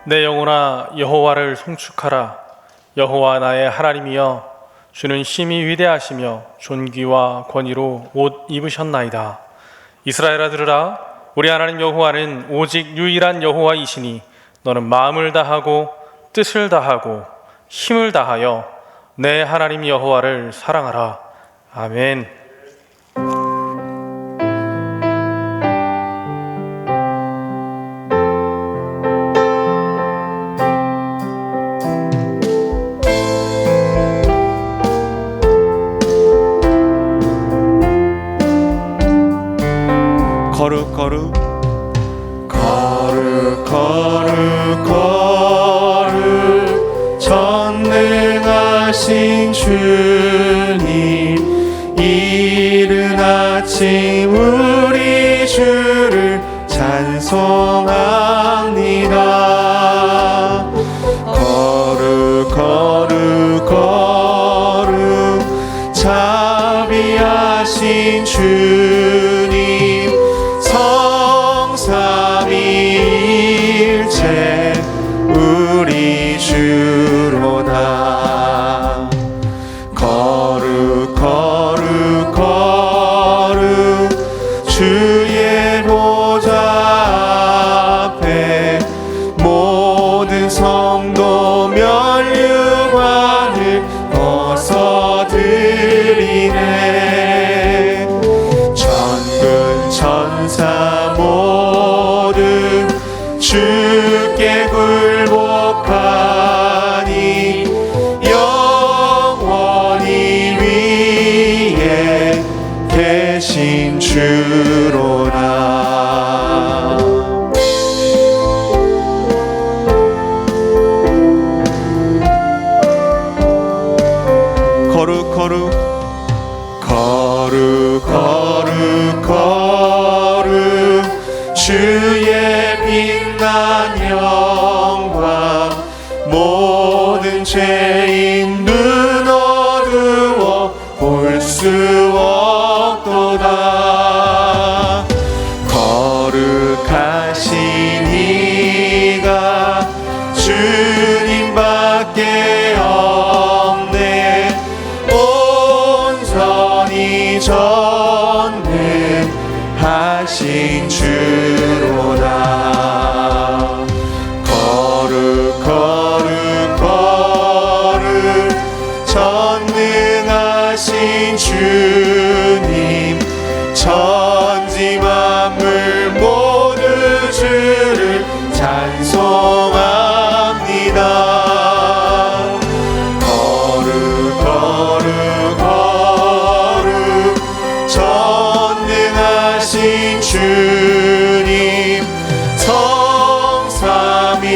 내 영혼아 여호와를 송축하라. 여호와 나의 하나님이여, 주는 심히 위대하시며 존귀와 권위로 옷 입으셨나이다. 이스라엘아 들으라. 우리 하나님 여호와는 오직 유일한 여호와이시니 너는 마음을 다하고 뜻을 다하고 힘을 다하여 내 하나님 여호와를 사랑하라. 아멘. 거룩 거룩 거룩 거룩 거룩 전능하신 주님, 이른 아침 우리 주를 찬송합니다. 거룩 거룩 거룩 자비하신 주님, 성삼위일체 우리 주로다. 거룩 거룩 거룩 주의 보좌 앞에 모든 성도 면류관을 벗어드리네. 천군 천사 모두 주께 굴복하니 영원히 위에 계신 주로라. 거룩 거룩 거룩 거룩 거룩 주의 빛난 영광, 모든 죄인 눈 어두워 볼 수 없도다. 거룩하신 이가 주님밖에 없네. 온전히 전능하신 주로다. 거룩 거룩 거룩 전능하신 주님, 천지 만물 모두 주를 찬송합니다. 거룩 거룩 거룩 전능하신 주님, 성삼위일체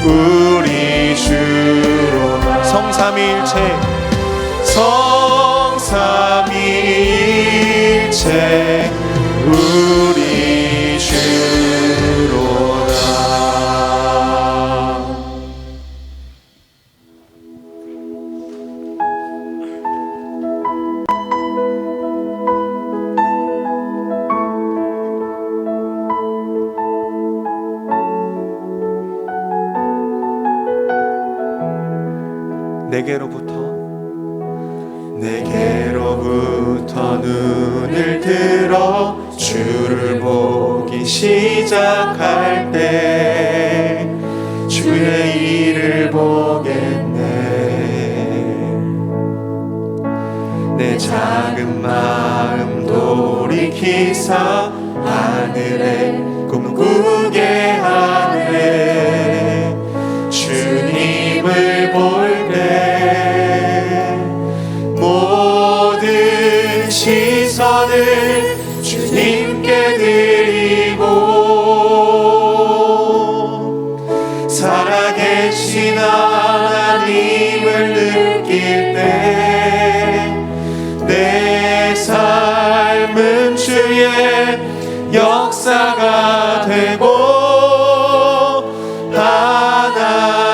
우리 주로다. 성삼위일체 성삼위일체 우리 주로다. 내게로부터 눈을 들어 주를 보기 시작할 때 주의 일을 보겠네. 내 작은 마음 돌이키사 하늘에 꿈꾸게 하네. 주님을 볼 때 모든 시선을 주님께 드리고 살아계신 하나님을 느낄 때 내 삶은 주의 역사가 되고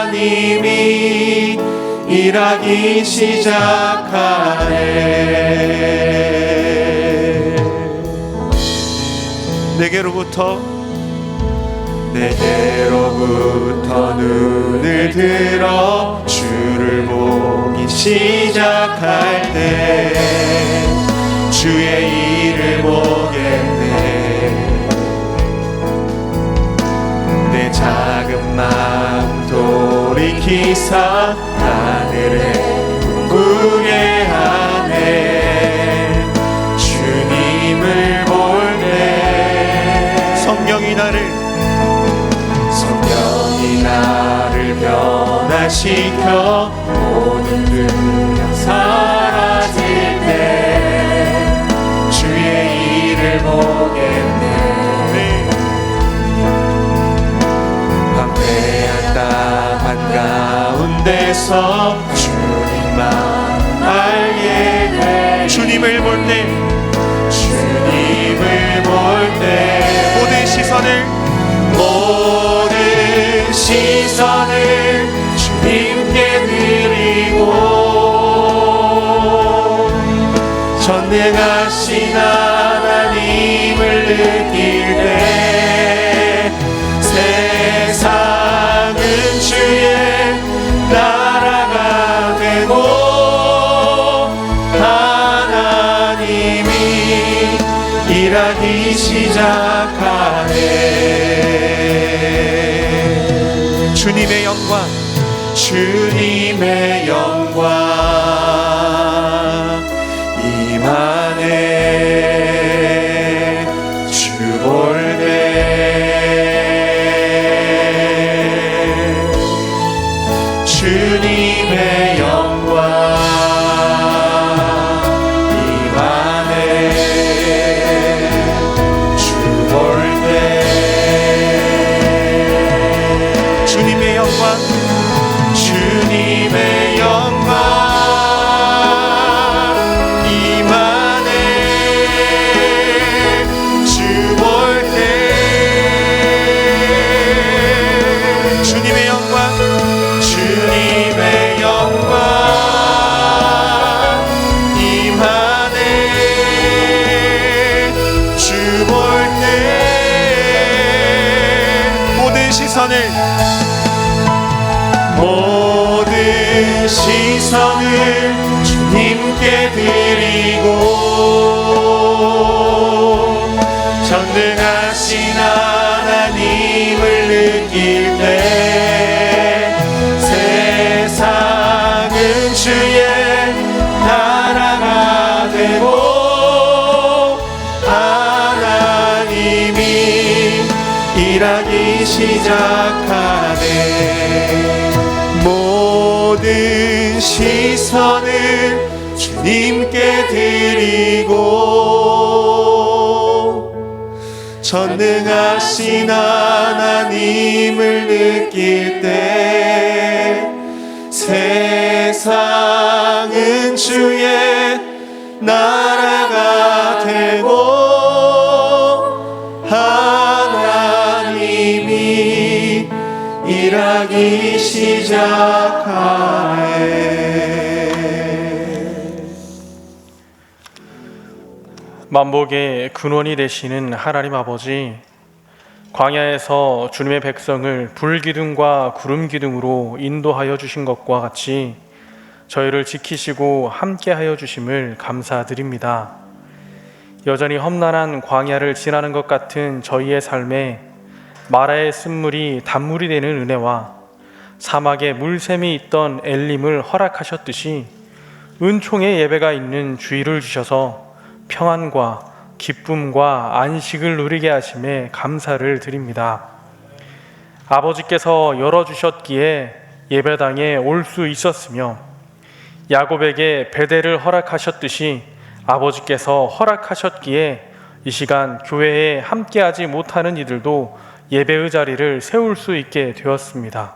하나님이 일하기 시작하네. 내게로부터 눈을 들어 주를 보기 시작할 때 주의 일을 보겠네. 내 작은 마음 돌이키사 하늘에 꿈꾸게 하네. 주님을 볼 때 성령이 나를 변화시켜 모든 두려움 사라질 때 주의 일을 보겠네. 광대한 땅 한가운데서 주님만 알게 돼. 주님을 볼 때 모든 시선을 주님께 드리고 전능하신 하나님을 느낄 때 세상은 주의 나라가 되고 하나님이 일하기 시작하네. 주님의 영광 임하네. 주 볼 때 주님의 영광 임하네. 주 볼 때 주님의 영광 임하네. 주 볼 때 주님의 영광 임하네. 주 볼 때 모든 시선을 주님께 드리고 전능하신 하나님을 느낄 때 세상은 주의 나라가 되고 하나님이 일하기 시작하네. 모든 시선을 주님께 드리고 전능하신 하나님을 느낄 때 세상은 주의 나라가 되고 하나님이 일하기 시작하네. 만복의 근원이 되시는 하나님 아버지, 광야에서 주님의 백성을 불기둥과 구름기둥으로 인도하여 주신 것과 같이 저희를 지키시고 함께하여 주심을 감사드립니다. 여전히 험난한 광야를 지나는 것 같은 저희의 삶에 마라의 쓴물이 단물이 되는 은혜와 사막에 물샘이 있던 엘림을 허락하셨듯이 은총의 예배가 있는 주일을 주셔서 평안과 기쁨과 안식을 누리게 하심에 감사를 드립니다. 아버지께서 열어주셨기에 예배당에 올 수 있었으며 야곱에게 베델을 허락하셨듯이 아버지께서 허락하셨기에 이 시간 교회에 함께하지 못하는 이들도 예배의 자리를 세울 수 있게 되었습니다.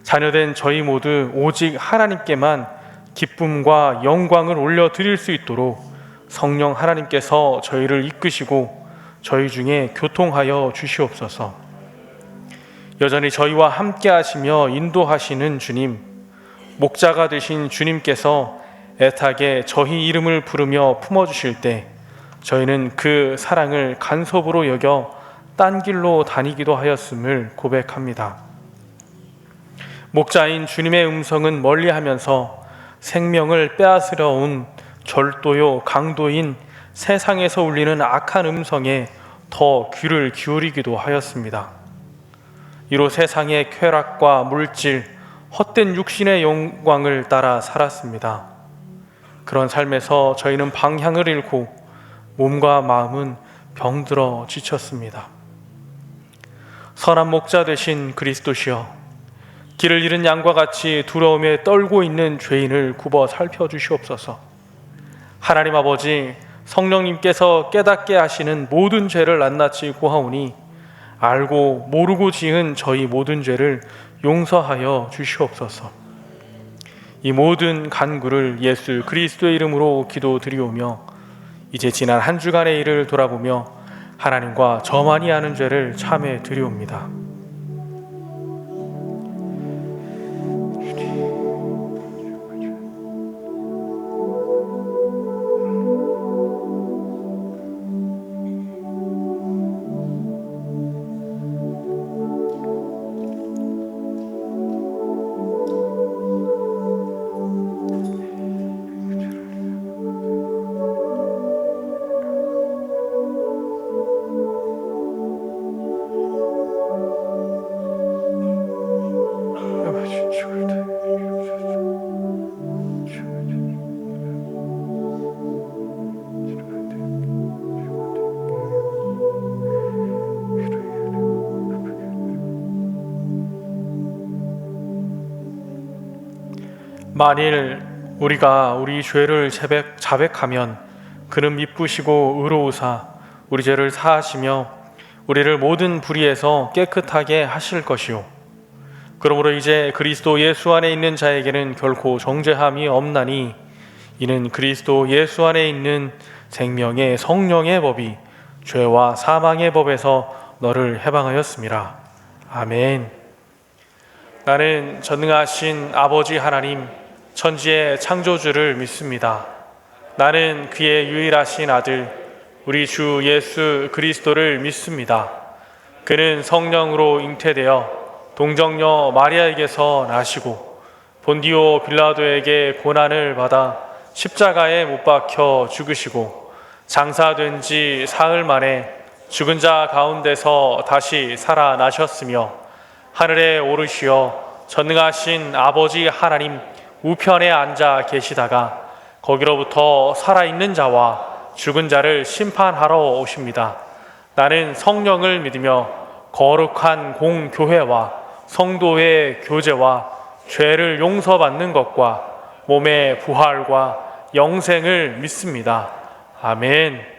자녀된 저희 모두 오직 하나님께만 기쁨과 영광을 올려드릴 수 있도록 성령 하나님께서 저희를 이끄시고 저희 중에 교통하여 주시옵소서. 여전히 저희와 함께 하시며 인도하시는 주님, 목자가 되신 주님께서 애타게 저희 이름을 부르며 품어주실 때 저희는 그 사랑을 간섭으로 여겨 딴 길로 다니기도 하였음을 고백합니다. 목자인 주님의 음성은 멀리하면서 생명을 빼앗으려 온 절도요 강도인 세상에서 울리는 악한 음성에 더 귀를 기울이기도 하였습니다. 이로 세상의 쾌락과 물질, 헛된 육신의 영광을 따라 살았습니다. 그런 삶에서 저희는 방향을 잃고 몸과 마음은 병들어 지쳤습니다. 선한 목자 되신 그리스도시여, 길을 잃은 양과 같이 두려움에 떨고 있는 죄인을 굽어 살펴주시옵소서. 하나님 아버지, 성령님께서 깨닫게 하시는 모든 죄를 낱낱이 고하오니 알고 모르고 지은 저희 모든 죄를 용서하여 주시옵소서. 이 모든 간구를 예수 그리스도의 이름으로 기도드리오며 이제 지난 한 주간의 일을 돌아보며 하나님과 저만이 아는 죄를 참해 드리옵니다. 만일 우리가 우리 죄를 자백하면 그는 미쁘시고 의로우사 우리 죄를 사하시며 우리를 모든 불의에서 깨끗하게 하실 것이요, 그러므로 이제 그리스도 예수 안에 있는 자에게는 결코 정죄함이 없나니 이는 그리스도 예수 안에 있는 생명의 성령의 법이 죄와 사망의 법에서 너를 해방하였습니다. 아멘. 나는 전능하신 아버지 하나님, 천지의 창조주를 믿습니다. 나는 그의 유일하신 아들 우리 주 예수 그리스도를 믿습니다. 그는 성령으로 잉태되어 동정녀 마리아에게서 나시고 본디오 빌라도에게 고난을 받아 십자가에 못 박혀 죽으시고 장사된 지 사흘 만에 죽은 자 가운데서 다시 살아나셨으며 하늘에 오르시어 전능하신 아버지 하나님 우편에 앉아 계시다가 거기로부터 살아있는 자와 죽은 자를 심판하러 오십니다. 나는 성령을 믿으며 거룩한 공교회와 성도의 교제와 죄를 용서받는 것과 몸의 부활과 영생을 믿습니다. 아멘.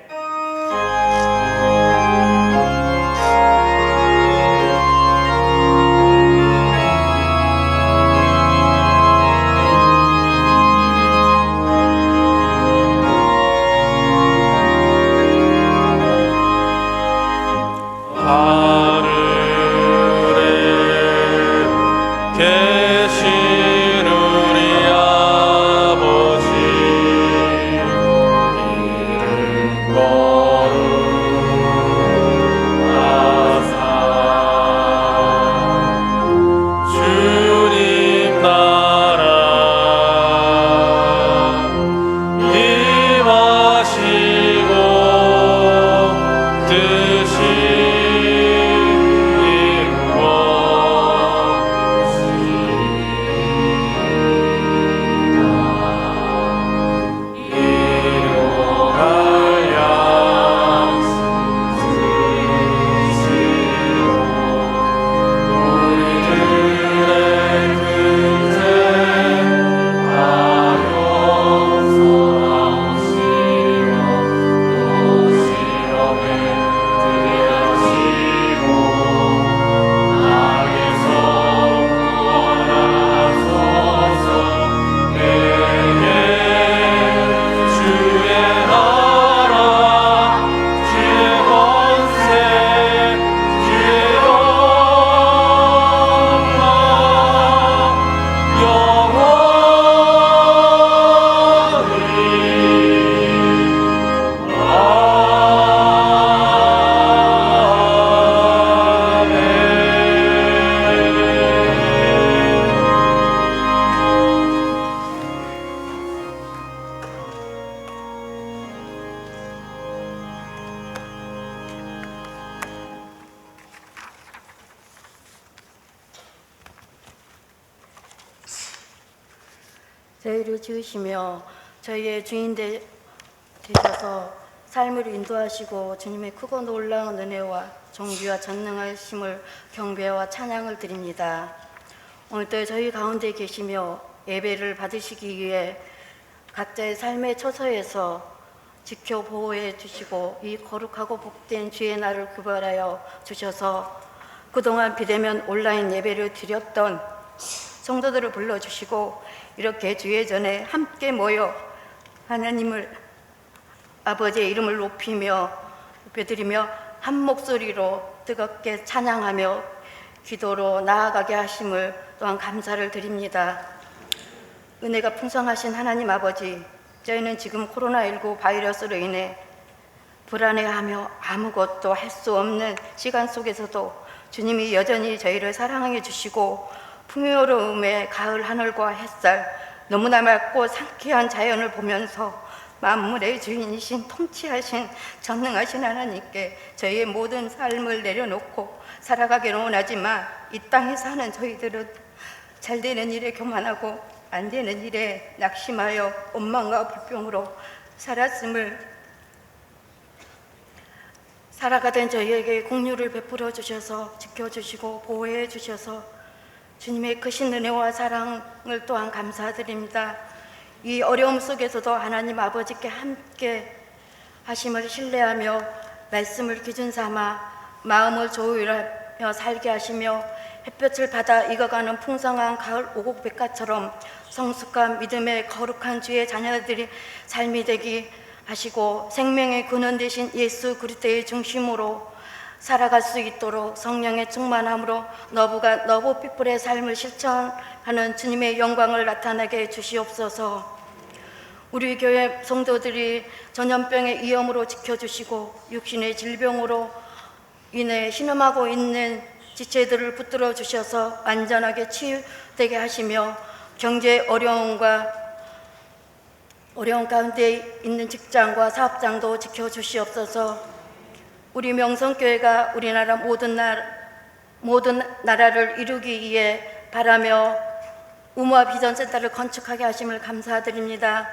저희를 지으시며 저희의 주인 되셔서 삶을 인도하시고 주님의 크고 놀라운 은혜와 존귀와 전능하심을 경배와 찬양을 드립니다. 오늘도 저희 가운데 계시며 예배를 받으시기 위해 각자의 삶의 처소에서 지켜 보호해 주시고 이 거룩하고 복된 주의 날을 구별하여 주셔서 그동안 비대면 온라인 예배를 드렸던 성도들을 불러주시고 이렇게 주의 전에 함께 모여 하나님을 아버지의 이름을 높여드리며 한 목소리로 뜨겁게 찬양하며 기도로 나아가게 하심을 또한 감사를 드립니다. 은혜가 풍성하신 하나님 아버지, 저희는 지금 코로나19 바이러스로 인해 불안해하며 아무것도 할 수 없는 시간 속에서도 주님이 여전히 저희를 사랑해 주시고 풍요로움의 가을 하늘과 햇살, 너무나 맑고 상쾌한 자연을 보면서 만물의 주인이신 통치하신 전능하신 하나님께 저희의 모든 삶을 내려놓고 살아가기를 원하지만 이 땅에 사는 저희들은 잘 되는 일에 교만하고 안 되는 일에 낙심하여 원망과 불평으로 살아가던 저희에게 공유를 베풀어 주셔서 지켜주시고 보호해 주셔서 주님의 크신 은혜와 사랑을 또한 감사드립니다. 이 어려움 속에서도 하나님 아버지께 함께 하심을 신뢰하며 말씀을 기준 삼아 마음을 조율하며 살게 하시며 햇볕을 받아 익어가는 풍성한 가을 오곡백과처럼 성숙한 믿음의 거룩한 주의 자녀들이 삶이 되기 하시고 생명의 근원 되신 예수 그리스도의 중심으로 살아갈 수 있도록 성령의 충만함으로 너브 피플의 삶을 실천하는 주님의 영광을 나타나게 해 주시옵소서. 우리 교회 성도들이 전염병의 위험으로 지켜주시고 육신의 질병으로 인해 신음하고 있는 지체들을 붙들어 주셔서 안전하게 치유되게 하시며 경제 어려움 가운데 있는 직장과 사업장도 지켜주시옵소서. 우리 명성교회가 우리나라 모든 나라를 이루기 위해 바라며 우모와 비전센터를 건축하게 하심을 감사드립니다.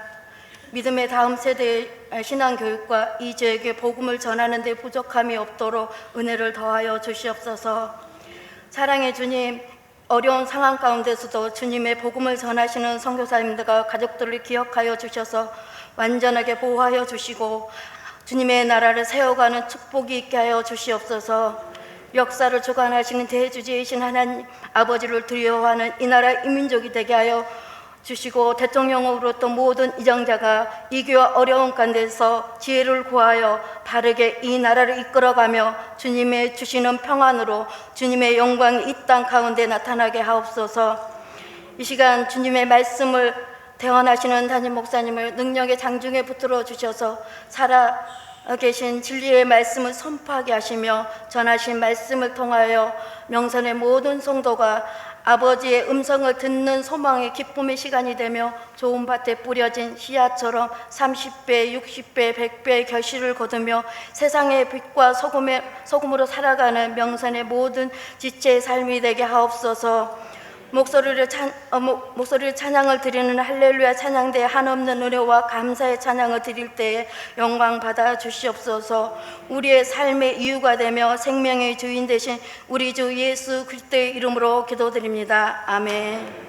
믿음의 다음 세대의 신앙교육과 이 지역에 복음을 전하는 데 부족함이 없도록 은혜를 더하여 주시옵소서. 사랑의 주님, 어려운 상황 가운데서도 주님의 복음을 전하시는 선교사님들과 가족들을 기억하여 주셔서 완전하게 보호하여 주시고 주님의 나라를 세워가는 축복이 있게 하여 주시옵소서. 역사를 주관하시는 대주제이신 하나님 아버지를 두려워하는 이 나라 이민족이 되게 하여 주시고 대통령으로 또 모든 이정자가 위기와 어려운 가운데서 지혜를 구하여 바르게 이 나라를 이끌어가며 주님의 주시는 평안으로 주님의 영광이 이 땅 가운데 나타나게 하옵소서. 이 시간 주님의 말씀을 대언하시는 담임 목사님을 능력의 장중에 붙들어 주셔서 살아계신 진리의 말씀을 선포하게 하시며 전하신 말씀을 통하여 명선의 모든 성도가 아버지의 음성을 듣는 소망의 기쁨의 시간이 되며 좋은 밭에 뿌려진 씨앗처럼 30배, 60배, 100배의 결실을 거두며 세상의 빛과 소금으로 살아가는 명선의 모든 지체의 삶이 되게 하옵소서. 목소리를 찬양을 드리는 할렐루야 찬양대에 한없는 은혜와 감사의 찬양을 드릴 때에 영광 받아 주시옵소서. 우리의 삶의 이유가 되며 생명의 주인 되신 우리 주 예수 그리스도의 이름으로 기도드립니다. 아멘.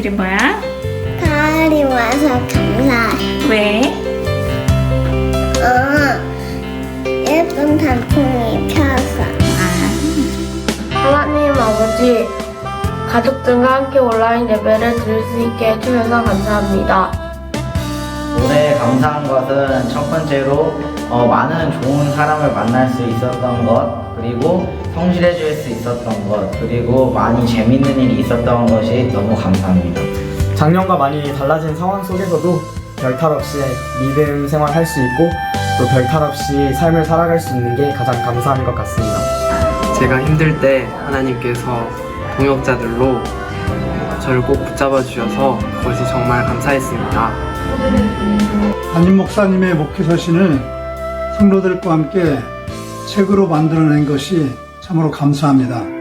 일이 뭐야? 가을이 와서 감사해. 왜? 예쁜 단풍이 펴서. 하나님 아버지, 가족들과 함께 온라인 예배를 드릴 수 있게 해주셔서 감사합니다. 올해 감사한 것은 첫 번째로 많은 좋은 사람을 만날 수 있었던 것, 그리고 성실해 줄 수 있었던 것, 그리고 많이 재밌는 일이 있었던 것이 너무 감사합니다. 작년과 많이 달라진 상황 속에서도 별탈 없이 믿음 생활할 수 있고 또 별탈 없이 삶을 살아갈 수 있는 게 가장 감사한 것 같습니다. 제가 힘들 때 하나님께서 동역자들로 저를 꼭 붙잡아 주셔서 그것이 정말 감사했습니다. 담임 목사님의 목회서신을 성도들과 함께 책으로 만들어낸 것이 참으로 감사합니다.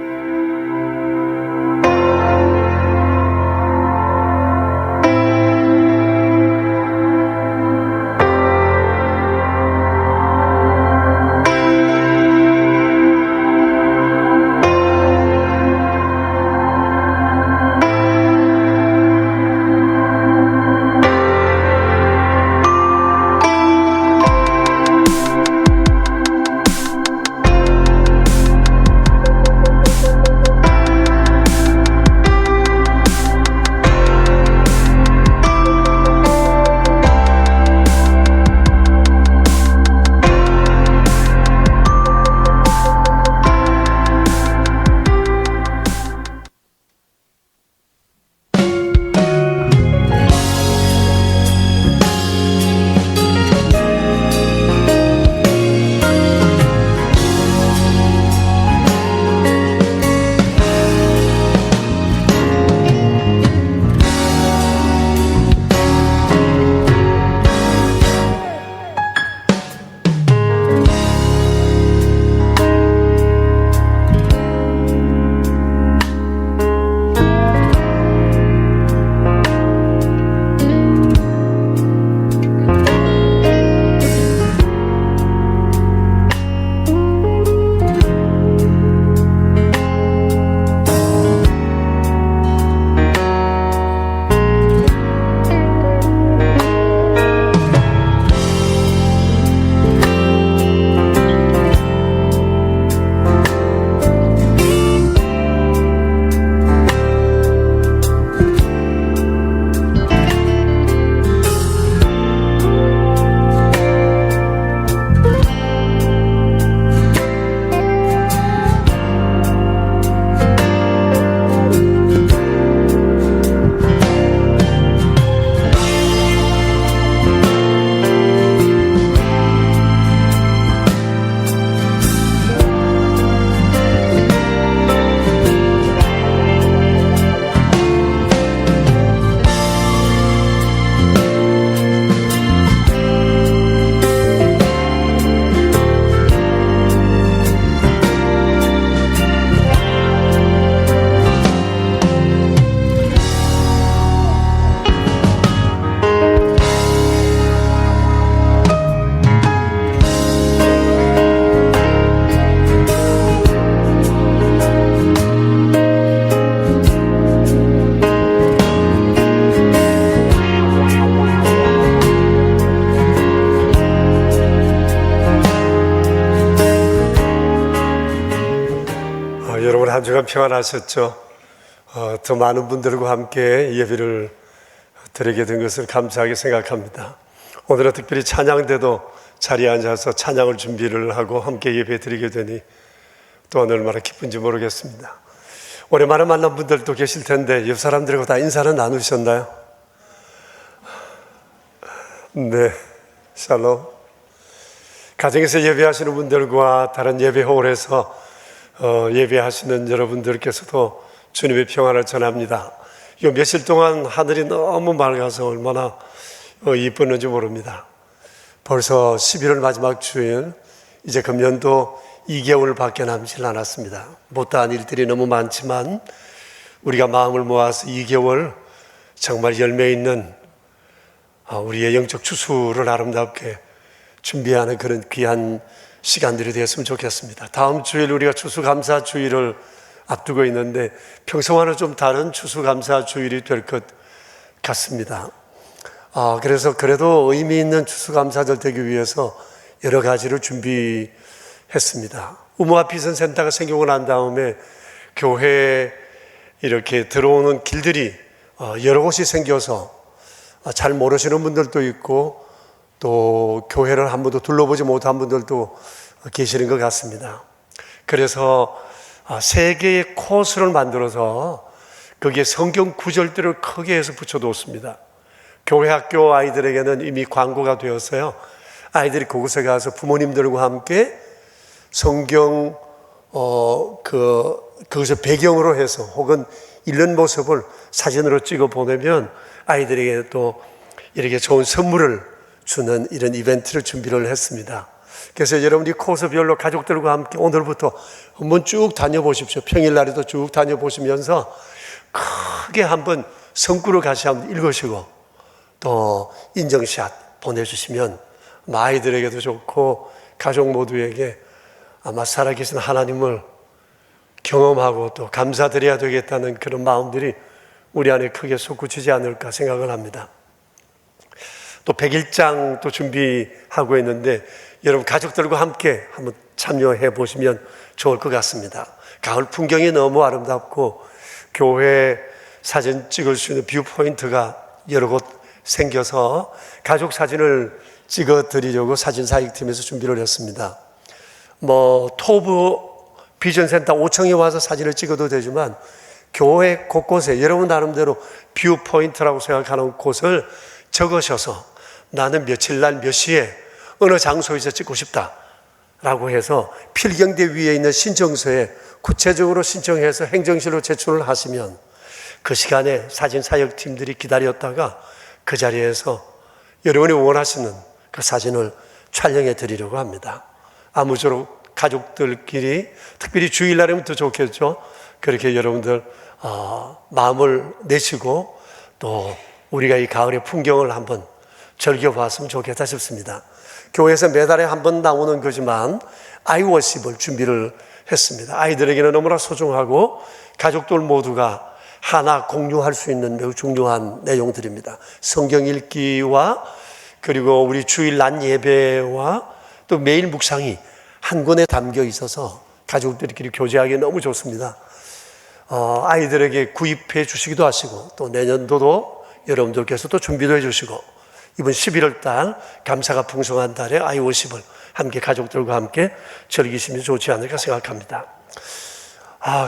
여러분 한 주간 평안하셨죠? 더 많은 분들과 함께 예배를 드리게 된 것을 감사하게 생각합니다. 오늘은 특별히 찬양대도 자리에 앉아서 찬양을 준비를 하고 함께 예배 드리게 되니 또한 얼마나 기쁜지 모르겠습니다. 오랜만에 만난 분들도 계실 텐데 옆 사람들과 다 인사는 나누셨나요? 네, 샬롬. 가정에서 예배하시는 분들과 다른 예배홀에서 예배하시는 여러분들께서도 주님의 평안을 전합니다. 이 며칠 동안 하늘이 너무 맑아서 얼마나 이뻤는지 모릅니다. 벌써 11월 마지막 주일, 이제 금년도 2개월밖에 남지 않았습니다. 못다한 일들이 너무 많지만 우리가 마음을 모아서 2개월 정말 열매 있는 우리의 영적 추수를 아름답게 준비하는 그런 귀한 시간들이 되었으면 좋겠습니다. 다음 주일 우리가 추수감사 주일을 앞두고 있는데 평소와는 좀 다른 추수감사 주일이 될 것 같습니다. 그래서 그래도 의미 있는 추수감사절 되기 위해서 여러 가지를 준비했습니다. 우모와 비전센터가 생기고 난 다음에 교회에 이렇게 들어오는 길들이 여러 곳이 생겨서 잘 모르시는 분들도 있고 또 교회를 한 번도 둘러보지 못한 분들도 계시는 것 같습니다. 그래서 3개의 코스를 만들어서 거기에 성경 구절들을 크게 해서 붙여뒀습니다. 교회 학교 아이들에게는 이미 광고가 되었어요. 아이들이 그곳에 가서 부모님들과 함께 성경 그것을 배경으로 해서 혹은 읽는 모습을 사진으로 찍어 보내면 아이들에게 또 이렇게 좋은 선물을 주는 이런 이벤트를 준비를 했습니다. 그래서 여러분이 코스별로 가족들과 함께 오늘부터 한번 쭉 다녀보십시오. 평일날에도 쭉 다녀보시면서 크게 한번 성구를 같이 한번 읽으시고 또 인정샷 보내주시면 아이들에게도 좋고 가족 모두에게 아마 살아계신 하나님을 경험하고 또 감사드려야 되겠다는 그런 마음들이 우리 안에 크게 솟구치지 않을까 생각을 합니다. 또 100일장 또 준비하고 있는데 여러분 가족들과 함께 한번 참여해 보시면 좋을 것 같습니다. 가을 풍경이 너무 아름답고 교회 사진 찍을 수 있는 뷰 포인트가 여러 곳 생겨서 가족 사진을 찍어 드리려고 사진 사익팀에서 준비를 했습니다. 토브 비전센터 5층에 와서 사진을 찍어도 되지만 교회 곳곳에 여러분 나름대로 뷰 포인트라고 생각하는 곳을 적으셔서 나는 며칠 날 몇 시에 어느 장소에서 찍고 싶다라고 해서 필경대 위에 있는 신청서에 구체적으로 신청해서 행정실로 제출을 하시면 그 시간에 사진 사역팀들이 기다렸다가 그 자리에서 여러분이 원하시는 그 사진을 촬영해 드리려고 합니다. 아무쪼록 가족들끼리 특별히 주일날이면 더 좋겠죠. 그렇게 여러분들 마음을 내시고 또 우리가 이 가을의 풍경을 한번 즐겨봤으면 좋겠다 싶습니다. 교회에서 매달에 한 번 나오는 거지만 아이워십을 준비를 했습니다. 아이들에게는 너무나 소중하고 가족들 모두가 하나 공유할 수 있는 매우 중요한 내용들입니다. 성경 읽기와 그리고 우리 주일 낮 예배와 또 매일 묵상이 한 권에 담겨 있어서 가족들끼리 교제하기 너무 좋습니다. 아이들에게 구입해 주시기도 하시고 또 내년도도 여러분들께서 또 준비도 해 주시고 이번 11월 달 감사가 풍성한 달에 아이워십을 함께 가족들과 함께 즐기시면 좋지 않을까 생각합니다.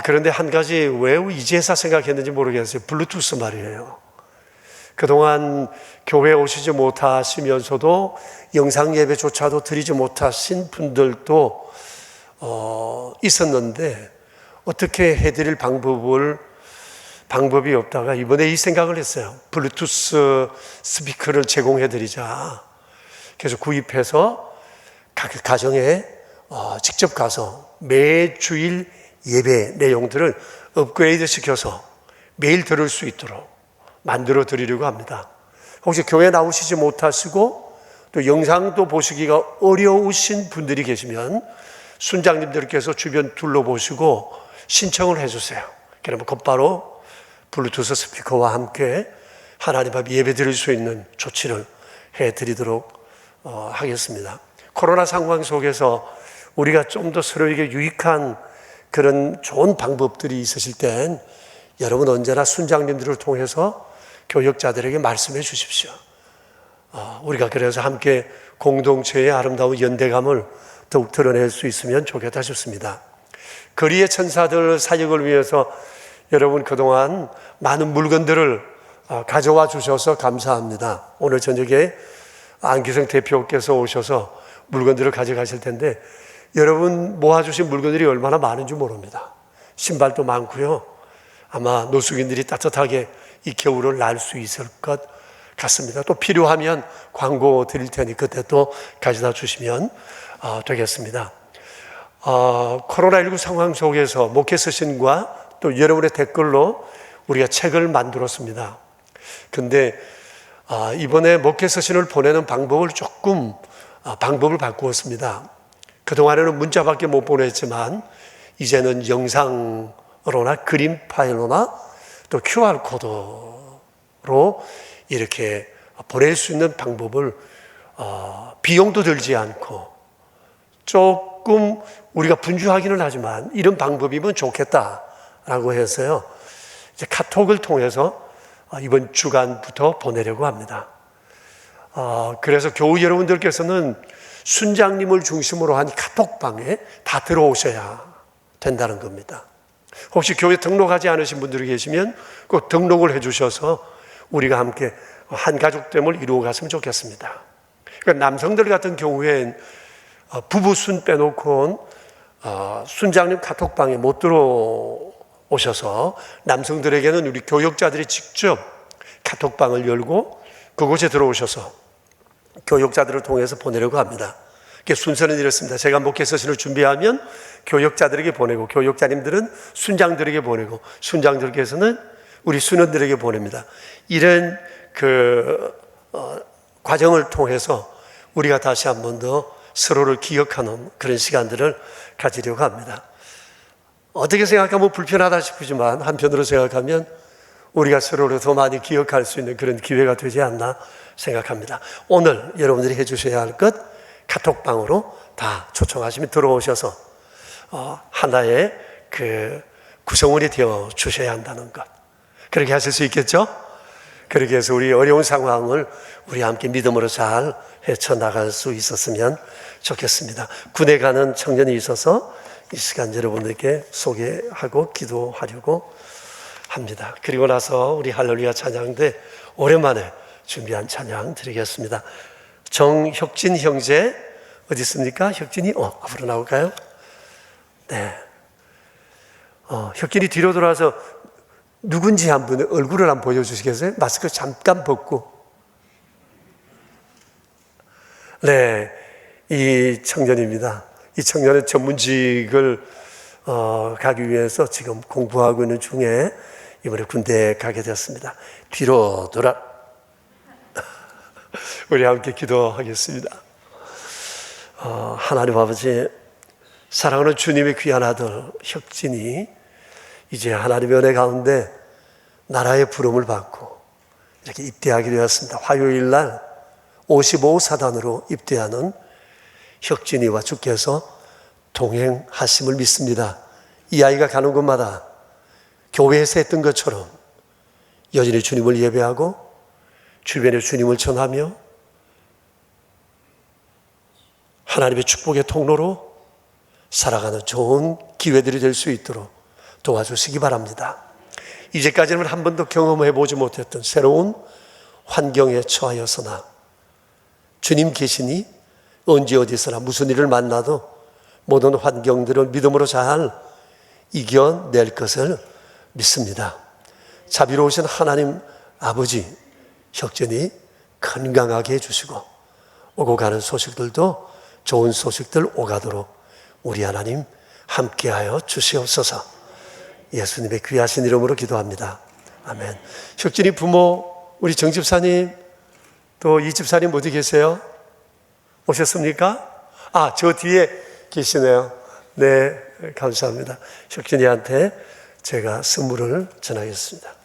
그런데 한 가지 왜 이제서 생각했는지 모르겠어요. 블루투스 말이에요. 그동안 교회에 오시지 못하시면서도 영상 예배조차도 드리지 못하신 분들도 있었는데 어떻게 해드릴 방법이 없다가 이번에 이 생각을 했어요. 블루투스 스피커를 제공해드리자. 그래서 구입해서 각 가정에 직접 가서 매주일 예배 내용들을 업그레이드 시켜서 매일 들을 수 있도록 만들어 드리려고 합니다. 혹시 교회 나오시지 못하시고 또 영상도 보시기가 어려우신 분들이 계시면 순장님들께서 주변 둘러보시고 신청을 해주세요. 그러면 곧바로 블루투스 스피커와 함께 하나님 앞에 예배 드릴 수 있는 조치를 해드리도록 하겠습니다. 코로나 상황 속에서 우리가 좀 더 서로에게 유익한 그런 좋은 방법들이 있으실 땐 여러분 언제나 순장님들을 통해서 교역자들에게 말씀해 주십시오. 우리가 그래서 함께 공동체의 아름다운 연대감을 더욱 드러낼 수 있으면 좋겠다 싶습니다. 거리의 천사들 사역을 위해서 여러분 그동안 많은 물건들을 가져와 주셔서 감사합니다. 오늘 저녁에 안기성 대표께서 오셔서 물건들을 가져가실 텐데 여러분 모아주신 물건들이 얼마나 많은지 모릅니다. 신발도 많고요. 아마 노숙인들이 따뜻하게 이 겨울을 날 수 있을 것 같습니다. 또 필요하면 광고 드릴 테니 그때 또 가져다 주시면 되겠습니다. 코로나19 상황 속에서 목회 서신과 또 여러분의 댓글로 우리가 책을 만들었습니다. 근데 이번에 목회 서신을 보내는 방법을 조금 방법을 바꾸었습니다. 그동안에는 문자밖에 못 보냈지만 이제는 영상 그림 파일로나 또 QR 코드로 이렇게 보낼 수 있는 방법을 비용도 들지 않고 조금 우리가 분주하기는 하지만 이런 방법이면 좋겠다라고 해서요. 이제 카톡을 통해서 이번 주간부터 보내려고 합니다. 그래서 교우 여러분들께서는 순장님을 중심으로 한 카톡방에 다 들어오셔야 된다는 겁니다. 혹시 교회 등록하지 않으신 분들이 계시면 꼭 등록을 해주셔서 우리가 함께 한 가족됨을 이루어 갔으면 좋겠습니다. 그러니까 남성들 같은 경우엔 부부 순 빼놓고는 순장님 카톡방에 못 들어오셔서 남성들에게는 우리 교역자들이 직접 카톡방을 열고 그곳에 들어오셔서 교역자들을 통해서 보내려고 합니다. 순서는 이렇습니다. 제가 목회서신을 준비하면 교역자들에게 보내고 교역자님들은 순장들에게 보내고 순장들께서는 우리 순원들에게 보냅니다. 이런 과정을 통해서 우리가 다시 한 번 더 서로를 기억하는 그런 시간들을 가지려고 합니다. 어떻게 생각하면 불편하다 싶지만 한편으로 생각하면 우리가 서로를 더 많이 기억할 수 있는 그런 기회가 되지 않나 생각합니다. 오늘 여러분들이 해주셔야 할 것 카톡방으로 다 초청하시면 들어오셔서 하나의 구성원이 되어 주셔야 한다는 것. 그렇게 하실 수 있겠죠? 그렇게 해서 우리 어려운 상황을 우리 함께 믿음으로 잘 헤쳐나갈 수 있었으면 좋겠습니다. 군에 가는 청년이 있어서 이 시간 여러분들께 소개하고 기도하려고 합니다. 그리고 나서 우리 할렐루야 찬양대 오랜만에 준비한 찬양 드리겠습니다. 정혁진 형제 어디 있습니까? 혁진이 앞으로 나올까요? 네. 혁진이 뒤로 돌아서 누군지 한 분 얼굴을 한번 보여주시겠어요? 마스크 잠깐 벗고. 네, 이 청년입니다. 이 청년은 전문직을 가기 위해서 지금 공부하고 있는 중에 이번에 군대에 가게 되었습니다. 뒤로 돌아. 우리 함께 기도하겠습니다. 하나님 아버지, 사랑하는 주님의 귀한 아들 혁진이 이제 하나님의 은혜 가운데 나라의 부름을 받고 이렇게 입대하게 되었습니다. 화요일 날 55사단으로 입대하는 혁진이와 주께서 동행하심을 믿습니다. 이 아이가 가는 곳마다 교회에서 했던 것처럼 여전히 주님을 예배하고 주변에 주님을 전하며 하나님의 축복의 통로로 살아가는 좋은 기회들이 될 수 있도록 도와주시기 바랍니다. 이제까지는 한 번도 경험해 보지 못했던 새로운 환경에 처하여서나 주님 계시니 언제 어디서나 무슨 일을 만나도 모든 환경들을 믿음으로 잘 이겨낼 것을 믿습니다. 자비로우신 하나님 아버지, 혁진이 건강하게 해주시고 오고 가는 소식들도 좋은 소식들 오가도록 우리 하나님 함께하여 주시옵소서. 예수님의 귀하신 이름으로 기도합니다. 아멘. 혁진이 부모 우리 정 집사님 또 이 집사님 어디 계세요? 오셨습니까? 저 뒤에 계시네요. 네, 감사합니다. 혁진이한테 제가 선물을 전하겠습니다.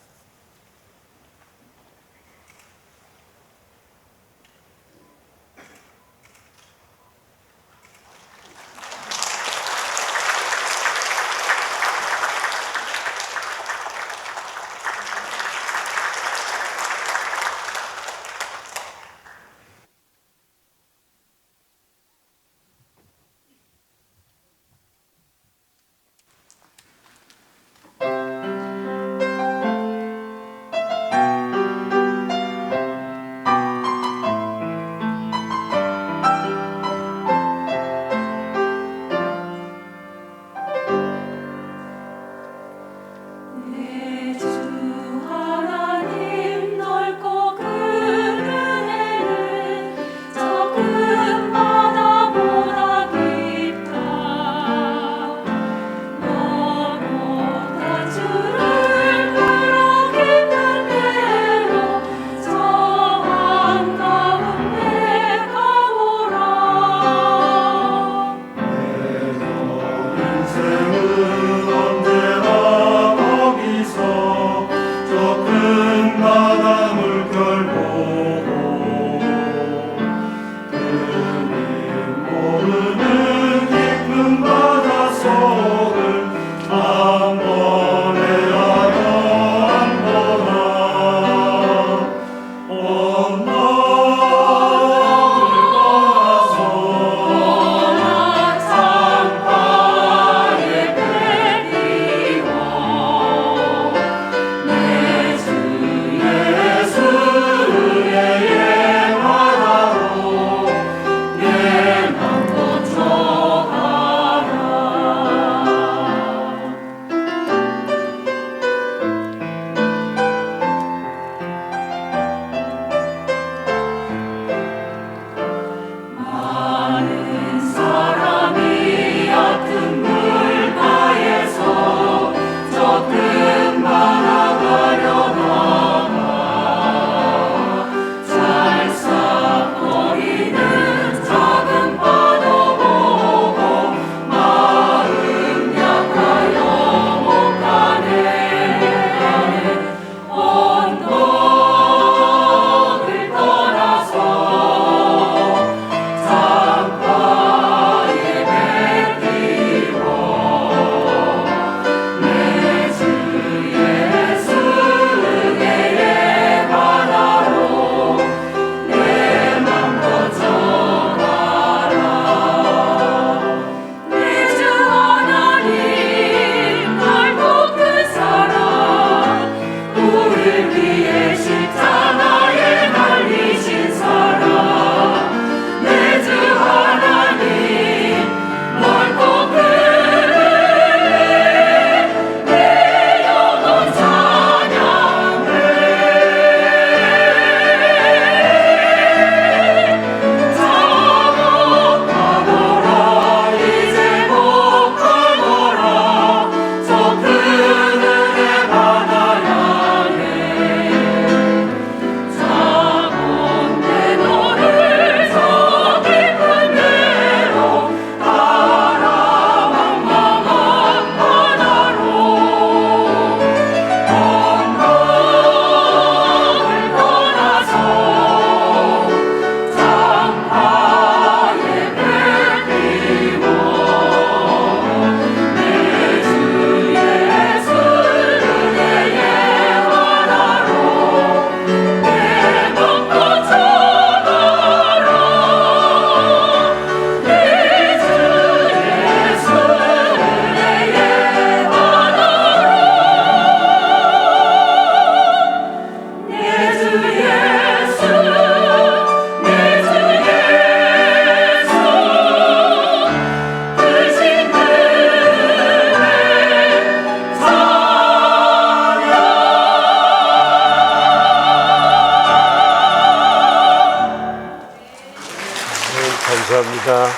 감사합니다.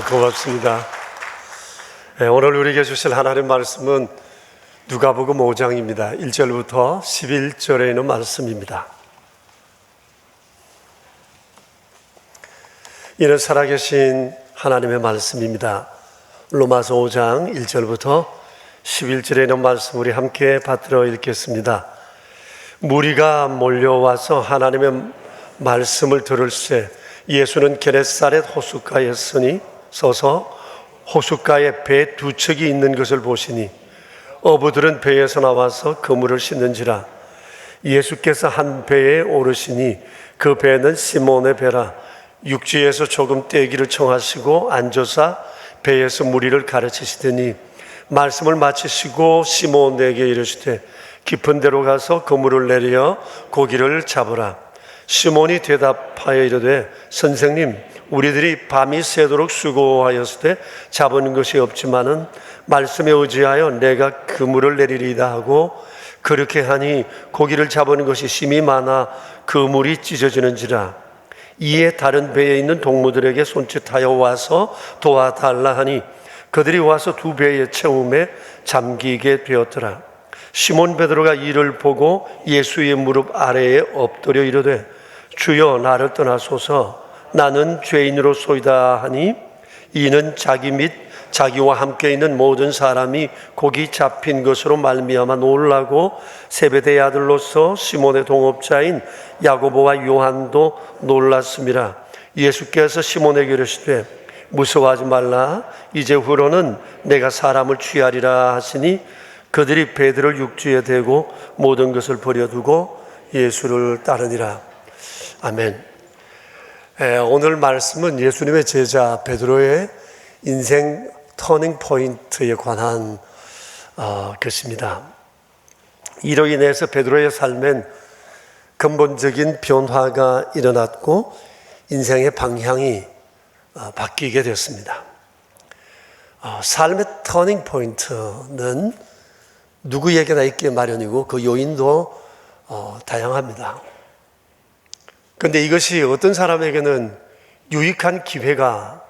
고맙습니다. 네, 오늘 우리에게 주실 하나님 말씀은 누가복음 5장입니다. 1절부터 11절에 있는 말씀입니다. 이는 살아계신 하나님의 말씀입니다. 로마서 5장 1절부터 11절에 있는 말씀 우리 함께 받들어 읽겠습니다. 무리가 몰려와서 하나님의 말씀을 들을새 예수는 게네사렛 호숫가에 서서 호숫가에 배 두 척이 있는 것을 보시니 어부들은 배에서 나와서 그물을 씻는지라. 예수께서 한 배에 오르시니 그 배는 시몬의 배라. 육지에서 조금 떼기를 청하시고 앉아서 배에서 무리를 가르치시더니 말씀을 마치시고 시몬에게 이르시되 깊은 데로 가서 그물을 내려 고기를 잡으라. 시몬이 대답하여 이르되 선생님, 우리들이 밤이 새도록 수고하였을 때 잡은 것이 없지만은 말씀에 의지하여 내가 그물을 내리리다 하고 그렇게 하니 고기를 잡은 것이 심히 많아 그물이 찢어지는지라. 이에 다른 배에 있는 동무들에게 손짓하여 와서 도와달라 하니 그들이 와서 두 배에 채움에 잠기게 되었더라. 시몬 베드로가 이를 보고 예수의 무릎 아래에 엎드려 이르되 주여 나를 떠나소서 나는 죄인으로소이다 하니 이는 자기 및 자기와 함께 있는 모든 사람이 고기 잡힌 것으로 말미암아 놀라고 세베대의 아들로서 시몬의 동업자인 야고보와 요한도 놀랐습니다. 예수께서 시몬에게 이르시되 무서워하지 말라. 이제 후로는 내가 사람을 취하리라 하시니 그들이 배들을 육지에 대고 모든 것을 버려두고 예수를 따르니라. 아멘. 오늘 말씀은 예수님의 제자 베드로의 인생 터닝 포인트에 관한 것입니다. 이로 인해서 베드로의 삶엔 근본적인 변화가 일어났고 인생의 방향이 바뀌게 됐습니다. 삶의 터닝 포인트는 누구에게나 있기 마련이고 그 요인도 다양합니다. 그런데 이것이 어떤 사람에게는 유익한 기회가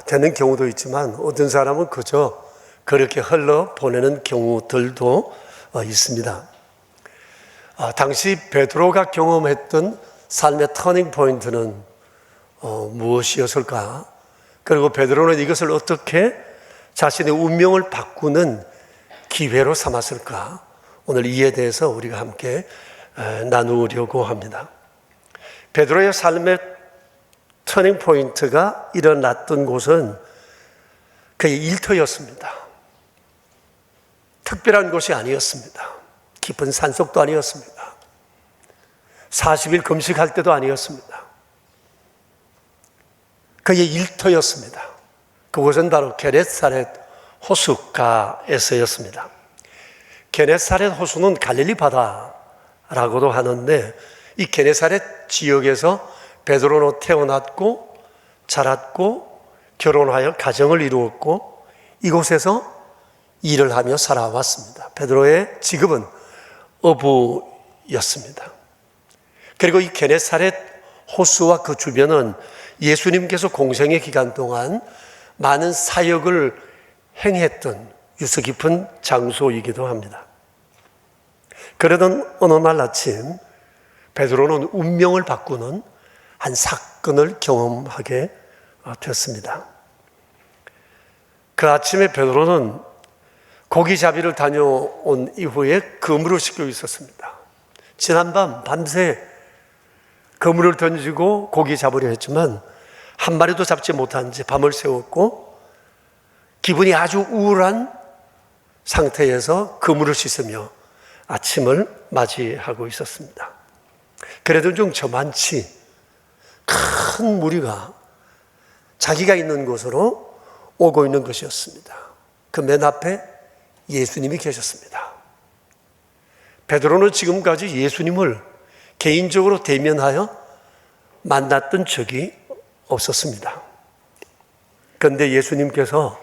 되는 경우도 있지만 어떤 사람은 그저 그렇게 흘러보내는 경우들도 있습니다. 당시 베드로가 경험했던 삶의 터닝 포인트는 무엇이었을까? 그리고 베드로는 이것을 어떻게 자신의 운명을 바꾸는 기회로 삼았을까? 오늘 이에 대해서 우리가 함께 나누려고 합니다. 베드로의 삶의 터닝 포인트가 일어났던 곳은 그의 일터였습니다. 특별한 곳이 아니었습니다. 깊은 산속도 아니었습니다. 40일 금식할 때도 아니었습니다. 그의 일터였습니다. 그곳은 바로 게네사렛 호숫가에서였습니다. 게네사렛 호수는 갈릴리 바다라고도 하는데 이 게네사렛 지역에서 베드로는 태어났고 자랐고 결혼하여 가정을 이루었고 이곳에서 일을 하며 살아왔습니다. 베드로의 직업은 어부였습니다. 그리고 이 게네사렛 호수와 그 주변은 예수님께서 공생의 기간 동안 많은 사역을 행했던 유서 깊은 장소이기도 합니다. 그러던 어느 날 아침 베드로는 운명을 바꾸는 한 사건을 경험하게 됐습니다. 그 아침에 베드로는 고기잡이를 다녀온 이후에 그물을 씻고 있었습니다. 지난밤 밤새 그물을 던지고 고기 잡으려 했지만 한 마리도 잡지 못한 채 밤을 새웠고 기분이 아주 우울한 상태에서 그물을 씻으며 아침을 맞이하고 있었습니다. 그래도 좀 저만치 큰 무리가 자기가 있는 곳으로 오고 있는 것이었습니다. 그 맨 앞에 예수님이 계셨습니다. 베드로는 지금까지 예수님을 개인적으로 대면하여 만났던 적이 없었습니다. 그런데 예수님께서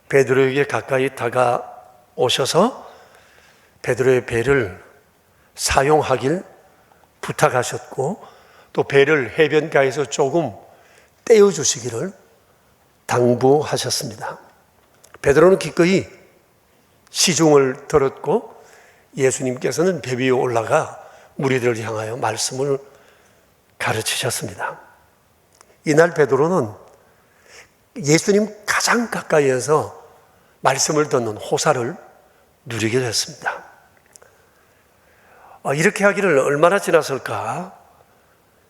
베드로에게 가까이 다가오셔서 베드로의 배를 사용하길 부탁하셨고 또 배를 해변가에서 조금 떼어주시기를 당부하셨습니다. 베드로는 기꺼이 시중을 들었고 예수님께서는 배 위에 올라가 무리들을 향하여 말씀을 가르치셨습니다. 이날 베드로는 예수님 가장 가까이에서 말씀을 듣는 호사를 누리게 됐습니다. 이렇게 하기를 얼마나 지났을까?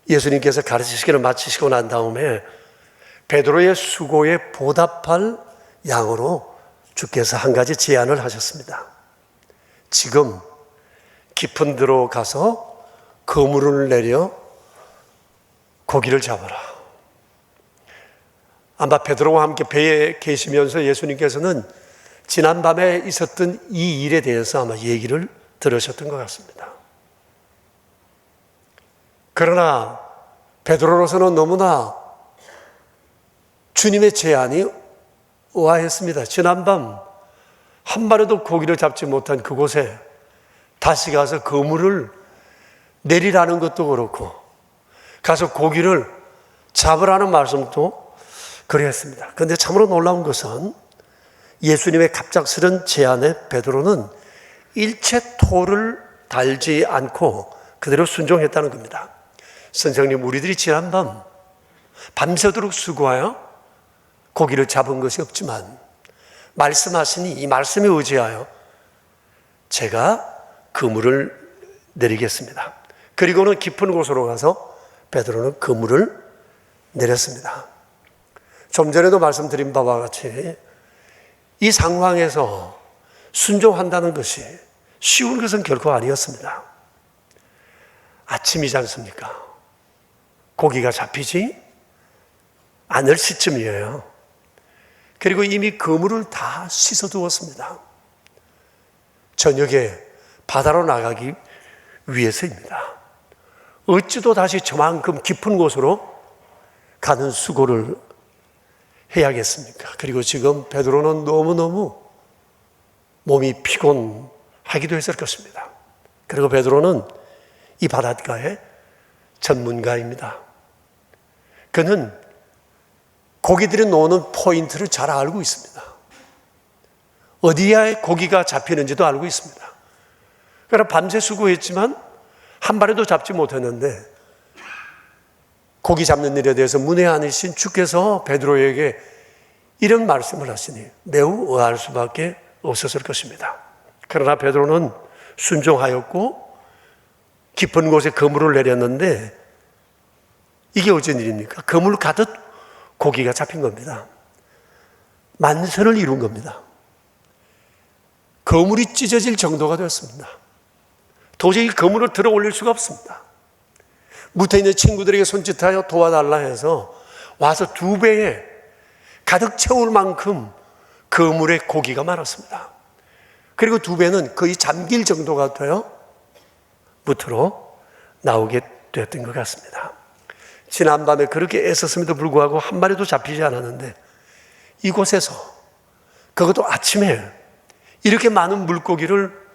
예수님께서 가르치시기를 마치시고 난 다음에 베드로의 수고에 보답할 양으로 주께서 한 가지 제안을 하셨습니다. 지금 깊은 데로 가서 그물을 내려 고기를 잡아라. 아마 베드로와 함께 배에 계시면서 예수님께서는 지난밤에 있었던 이 일에 대해서 아마 얘기를 들으셨던 것 같습니다. 그러나 베드로로서는 너무나 주님의 제안이 우아했습니다. 지난밤 한 마리도 고기를 잡지 못한 그곳에 다시 가서 그물을 내리라는 것도 그렇고 가서 고기를 잡으라는 말씀도 그랬습니다. 그런데 참으로 놀라운 것은 예수님의 갑작스런 제안에 베드로는 일체 토를 달지 않고 그대로 순종했다는 겁니다. 선생님, 우리들이 지난밤 밤새도록 수고하여 고기를 잡은 것이 없지만 말씀하시니 이 말씀에 의지하여 제가 그물을 내리겠습니다. 그리고는 깊은 곳으로 가서 베드로는 그물을 내렸습니다. 좀 전에도 말씀드린 바와 같이 이 상황에서 순종한다는 것이 쉬운 것은 결코 아니었습니다. 아침이지 않습니까? 고기가 잡히지 않을 시점이에요. 그리고 이미 그물을 다 씻어두었습니다. 저녁에 바다로 나가기 위해서입니다. 어찌도 다시 저만큼 깊은 곳으로 가는 수고를 해야겠습니까? 그리고 지금 베드로는 너무너무 몸이 피곤하기도 했을 것입니다. 그리고 베드로는 이 바닷가의 전문가입니다. 그는 고기들이 노는 포인트를 잘 알고 있습니다. 어디에 고기가 잡히는지도 알고 있습니다. 그러나 밤새 수고했지만 한 마리도 잡지 못했는데 고기 잡는 일에 대해서 문외한이신 주께서 베드로에게 이런 말씀을 하시니 매우 의아할 수밖에 없었을 것입니다. 그러나 베드로는 순종하였고 깊은 곳에 그물을 내렸는데 이게 어쩐 일입니까? 그물 가득 고기가 잡힌 겁니다. 만선을 이룬 겁니다. 그물이 찢어질 정도가 되었습니다. 도저히 그물을 들어 올릴 수가 없습니다. 무태 있는 친구들에게 손짓하여 도와달라 해서 와서 2배에 가득 채울 만큼 그물에 고기가 많았습니다. 그리고 2배는 거의 잠길 정도가 되어 무트로 나오게 되었던 것 같습니다. 지난밤에 그렇게 애썼음에도 불구하고 한 마리도 잡히지 않았는데 이곳에서 그것도 아침에 이렇게 많은 물고기를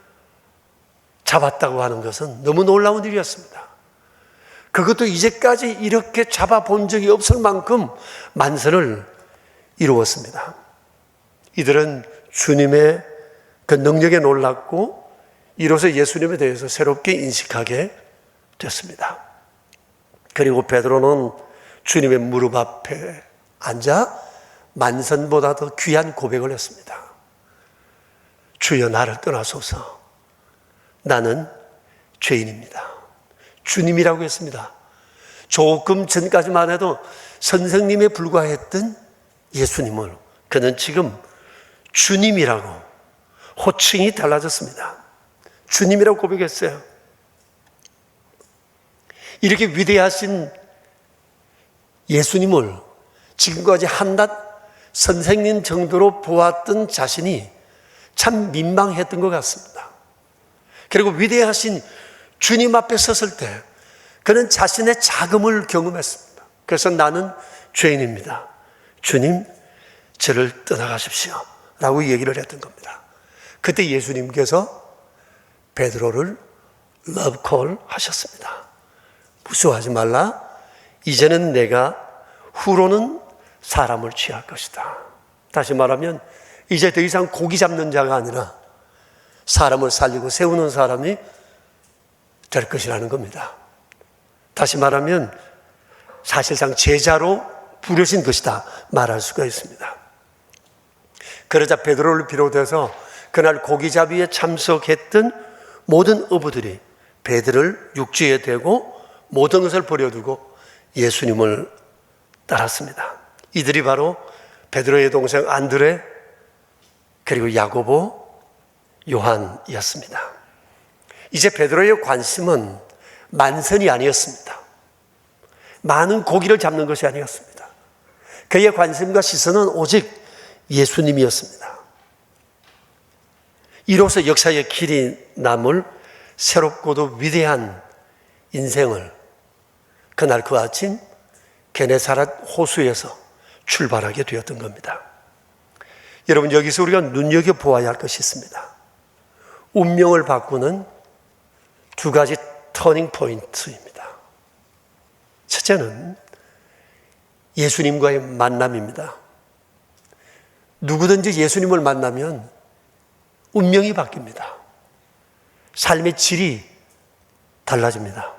잡았다고 하는 것은 너무 놀라운 일이었습니다. 그것도 이제까지 이렇게 잡아본 적이 없을 만큼 만선을 이루었습니다. 이들은 주님의 그 능력에 놀랐고 이로써 예수님에 대해서 새롭게 인식하게 됐습니다. 그리고 베드로는 주님의 무릎 앞에 앉아 만선보다 더 귀한 고백을 했습니다. 주여 나를 떠나소서. 나는 죄인입니다. 주님이라고 했습니다. 조금 전까지만 해도 선생님에 불과했던 예수님을 그는 지금 주님이라고 호칭이 달라졌습니다. 주님이라고 고백했어요. 이렇게 위대하신 예수님을 지금까지 한낱 선생님 정도로 보았던 자신이 참 민망했던 것 같습니다. 그리고 위대하신 주님 앞에 섰을 때 그는 자신의 자금을 경험했습니다. 그래서 나는 죄인입니다. 주님, 저를 떠나가십시오. 라고 얘기를 했던 겁니다. 그때 예수님께서 베드로를 러브콜 하셨습니다. 무서워하지 말라. 이제는 내가 후로는 사람을 취할 것이다. 다시 말하면 이제 더 이상 고기 잡는 자가 아니라 사람을 살리고 세우는 사람이 될 것이라는 겁니다. 다시 말하면 사실상 제자로 부르신 것이다 말할 수가 있습니다. 그러자 베드로를 비롯해서 그날 고기잡이에 참석했던 모든 어부들이 베드로를 육지에 대고 모든 것을 버려두고 예수님을 따랐습니다. 이들이 바로 베드로의 동생 안드레 그리고 야고보, 요한이었습니다. 이제 베드로의 관심은 만선이 아니었습니다. 많은 고기를 잡는 것이 아니었습니다. 그의 관심과 시선은 오직 예수님이었습니다. 이로써 역사의 길이 남을 새롭고도 위대한 인생을 그날 그 아침 게네사렛 호수에서 출발하게 되었던 겁니다. 여러분, 여기서 우리가 눈여겨보아야 할 것이 있습니다. 운명을 바꾸는 두 가지 터닝 포인트입니다. 첫째는 예수님과의 만남입니다. 누구든지 예수님을 만나면 운명이 바뀝니다. 삶의 질이 달라집니다.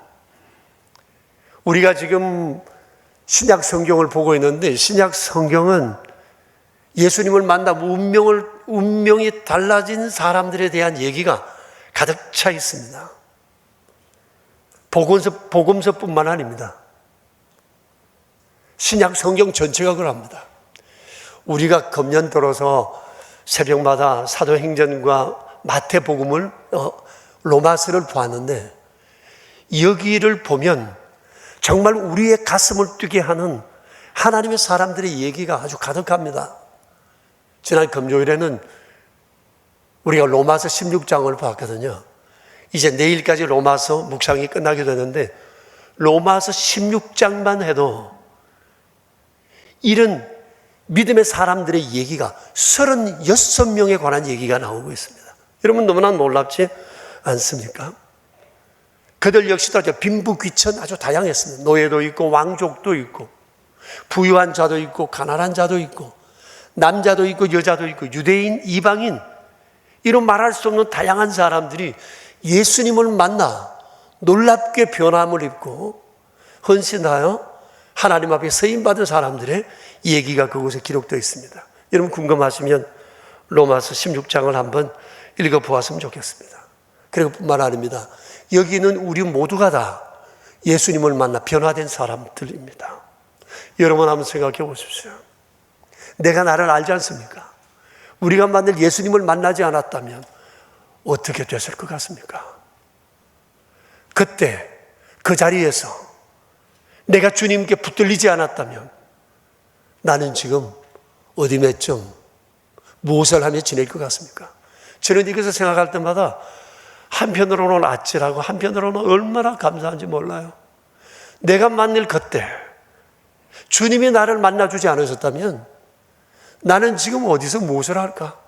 우리가 지금 신약 성경을 보고 있는데 신약 성경은 예수님을 만나면 운명이 달라진 사람들에 대한 얘기가 가득 차 있습니다. 복음서뿐만 아닙니다. 신약 성경 전체가 그럽니다. 우리가 금년 들어서 새벽마다 사도행전과 마태복음을 로마서를 보았는데 여기를 보면 정말 우리의 가슴을 뛰게 하는 하나님의 사람들의 얘기가 아주 가득합니다. 지난 금요일에는 우리가 로마서 16장을 봤거든요. 이제 내일까지 로마서 묵상이 끝나게 되는데 로마서 16장만 해도 이런 믿음의 사람들의 얘기가 36명에 관한 얘기가 나오고 있습니다. 여러분 너무나 놀랍지 않습니까? 그들 역시도 아주 빈부귀천 아주 다양했습니다. 노예도 있고 왕족도 있고 부유한 자도 있고 가난한 자도 있고 남자도 있고 여자도 있고 유대인, 이방인 이런 말할 수 없는 다양한 사람들이 예수님을 만나 놀랍게 변함을 입고 헌신하여 하나님 앞에 서임받은 사람들의 얘기가 그곳에 기록되어 있습니다. 여러분 궁금하시면 로마서 16장을 한번 읽어보았으면 좋겠습니다. 그리고 뿐만 아닙니다. 여기는 우리 모두가 다 예수님을 만나 변화된 사람들입니다. 여러분 한번 생각해 보십시오. 내가 나를 알지 않습니까? 우리가 만날 예수님을 만나지 않았다면 어떻게 됐을 것 같습니까? 그때 그 자리에서 내가 주님께 붙들리지 않았다면 나는 지금 어디 몇 점 무엇을 하며 지낼 것 같습니까? 저는 이것을 생각할 때마다 한편으로는 아찔하고 한편으로는 얼마나 감사한지 몰라요. 내가 만날 그때 주님이 나를 만나주지 않으셨다면 나는 지금 어디서 무엇을 할까?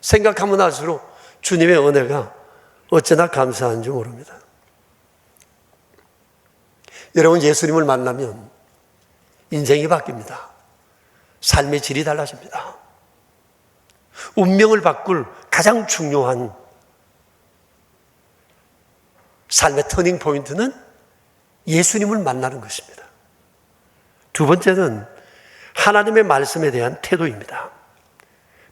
생각하면 할수록 주님의 은혜가 어찌나 감사한지 모릅니다. 여러분 예수님을 만나면 인생이 바뀝니다. 삶의 질이 달라집니다. 운명을 바꿀 가장 중요한 삶의 터닝 포인트는 예수님을 만나는 것입니다. 두 번째는 하나님의 말씀에 대한 태도입니다.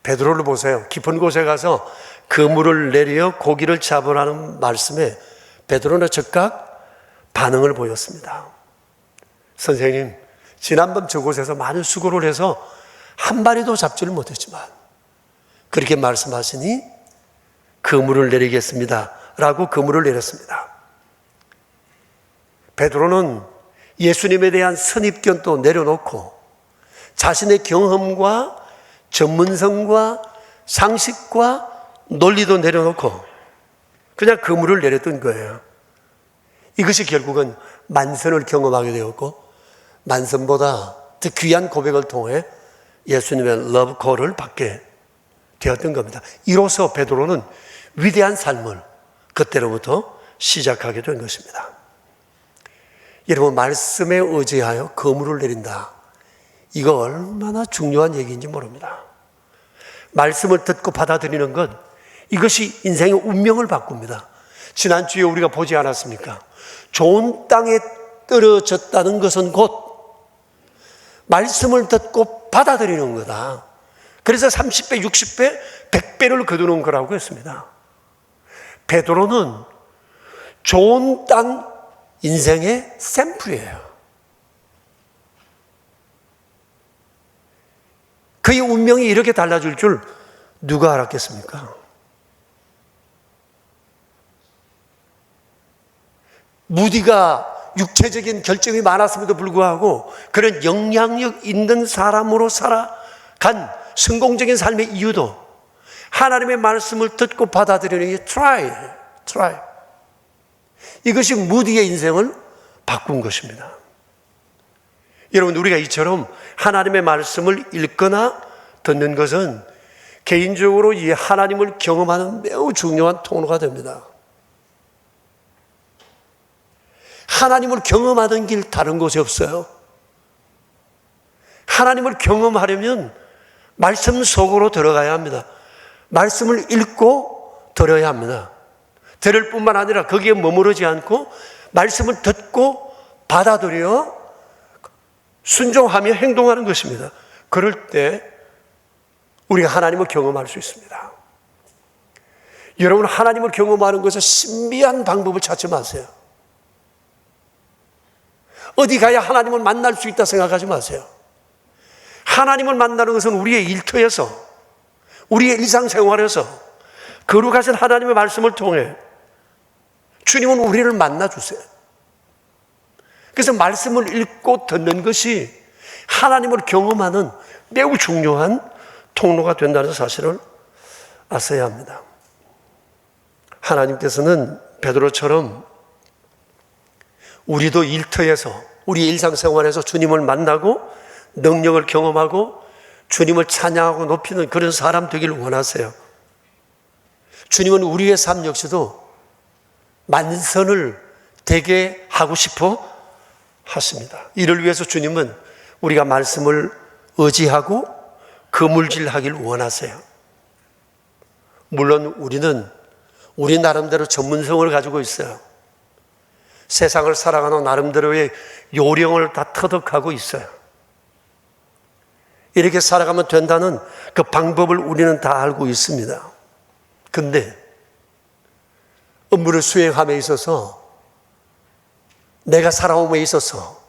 베드로를 보세요. 깊은 곳에 가서 그물을 내려 고기를 잡으라는 말씀에 베드로는 즉각 반응을 보였습니다. 선생님, 지난번 저곳에서 많은 수고를 해서 한 마리도 잡지를 못했지만 그렇게 말씀하시니 그물을 내리겠습니다 라고 그물을 내렸습니다. 베드로는 예수님에 대한 선입견도 내려놓고 자신의 경험과 전문성과 상식과 논리도 내려놓고 그냥 그물을 내렸던 거예요. 이것이 결국은 만선을 경험하게 되었고 만선보다 더 귀한 고백을 통해 예수님의 러브콜을 받게 되었던 겁니다. 이로써 베드로는 위대한 삶을 그때로부터 시작하게 된 것입니다. 여러분, 말씀에 의지하여 거물을 내린다. 이거 얼마나 중요한 얘기인지 모릅니다. 말씀을 듣고 받아들이는 것, 이것이 인생의 운명을 바꿉니다. 지난주에 우리가 보지 않았습니까? 좋은 땅에 떨어졌다는 것은 곧 말씀을 듣고 받아들이는 거다. 그래서 30배, 60배, 100배를 거두는 거라고 했습니다. 베드로는 좋은 땅 인생의 샘플이에요. 그의 운명이 이렇게 달라질 줄 누가 알았겠습니까? 무디가 육체적인 결점이 많았음에도 불구하고 그런 영향력 있는 사람으로 살아간 성공적인 삶의 이유도 하나님의 말씀을 듣고 받아들이는 게 try. 이것이 무디의 인생을 바꾼 것입니다. 여러분, 우리가 이처럼 하나님의 말씀을 읽거나 듣는 것은 개인적으로 이 하나님을 경험하는 매우 중요한 통로가 됩니다. 하나님을 경험하는 길 다른 곳이 없어요. 하나님을 경험하려면 말씀 속으로 들어가야 합니다. 말씀을 읽고 들어야 합니다. 들을 뿐만 아니라 거기에 머무르지 않고 말씀을 듣고 받아들여 순종하며 행동하는 것입니다. 그럴 때 우리가 하나님을 경험할 수 있습니다. 여러분, 하나님을 경험하는 것은 신비한 방법을 찾지 마세요. 어디 가야 하나님을 만날 수 있다 생각하지 마세요. 하나님을 만나는 것은 우리의 일터에서, 우리의 일상생활에서 거룩하신 하나님의 말씀을 통해 주님은 우리를 만나주세요. 그래서 말씀을 읽고 듣는 것이 하나님을 경험하는 매우 중요한 통로가 된다는 사실을 아셔야 합니다. 하나님께서는 베드로처럼 우리도 일터에서, 우리 일상생활에서 주님을 만나고 능력을 경험하고 주님을 찬양하고 높이는 그런 사람 되기를 원하세요. 주님은 우리의 삶 역시도 만선을 되게 하고 싶어 하십니다. 이를 위해서 주님은 우리가 말씀을 의지하고 그물질하기를 원하세요. 물론 우리는 우리 나름대로 전문성을 가지고 있어요. 세상을 살아가는 나름대로의 요령을 다 터득하고 있어요. 이렇게 살아가면 된다는 그 방법을 우리는 다 알고 있습니다. 근데 업무를 수행함에 있어서, 내가 살아옴에 있어서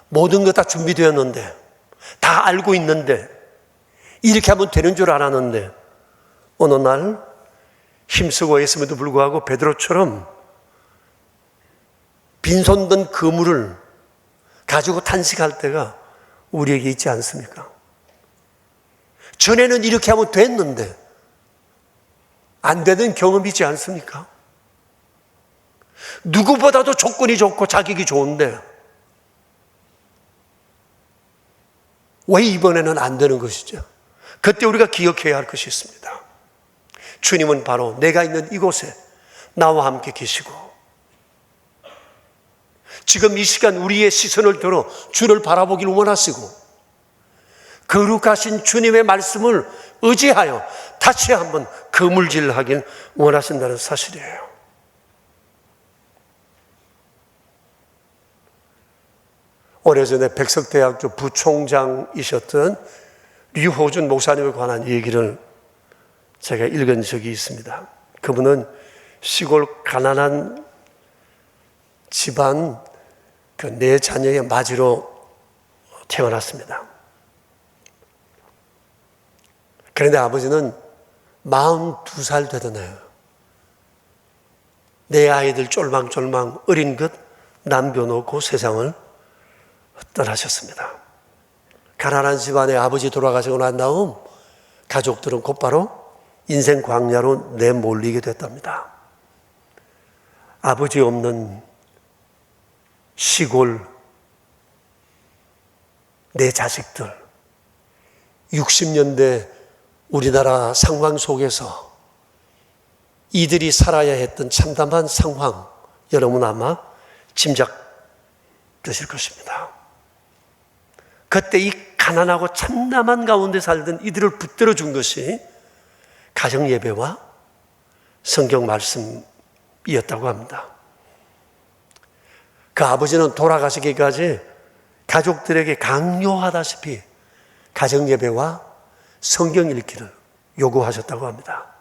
모든 것 다 준비되었는데, 다 알고 있는데, 이렇게 하면 되는 줄 알았는데 어느 날 힘쓰고 있음에도 불구하고 베드로처럼 빈손 든 그물을 가지고 탄식할 때가 우리에게 있지 않습니까? 전에는 이렇게 하면 됐는데 안 되는 경험이 있지 않습니까? 누구보다도 조건이 좋고 자격이 좋은데 왜 이번에는 안 되는 것이죠? 그때 우리가 기억해야 할 것이 있습니다. 주님은 바로 내가 있는 이곳에 나와 함께 계시고, 지금 이 시간 우리의 시선을 들어 주를 바라보길 원하시고, 거룩하신 주님의 말씀을 의지하여 다시 한번 그물질하길 원하신다는 사실이에요. 오래전에 백석대학교 부총장이셨던 류호준 목사님에 관한 얘기를 제가 읽은 적이 있습니다. 그분은 시골 가난한 집안 그 네 자녀의 맞이로 태어났습니다. 그런데 아버지는 42살 되던 해요. 내 아이들 쫄망쫄망 어린 것 남겨놓고 세상을 떠나셨습니다. 가난한 집안에 아버지 돌아가시고 난 다음 가족들은 곧바로 인생 광야로 내몰리게 됐답니다. 아버지 없는 시골 내 자식들, 60년대 우리나라 상황 속에서 이들이 살아야 했던 참담한 상황, 여러분 아마 짐작하실 되실 것입니다. 그때 이 가난하고 참담한 가운데 살던 이들을 붙들어 준 것이 가정 예배와 성경 말씀이었다고 합니다. 그 아버지는 돌아가시기까지 가족들에게 강요하다시피 가정 예배와 성경 읽기를 요구하셨다고 합니다.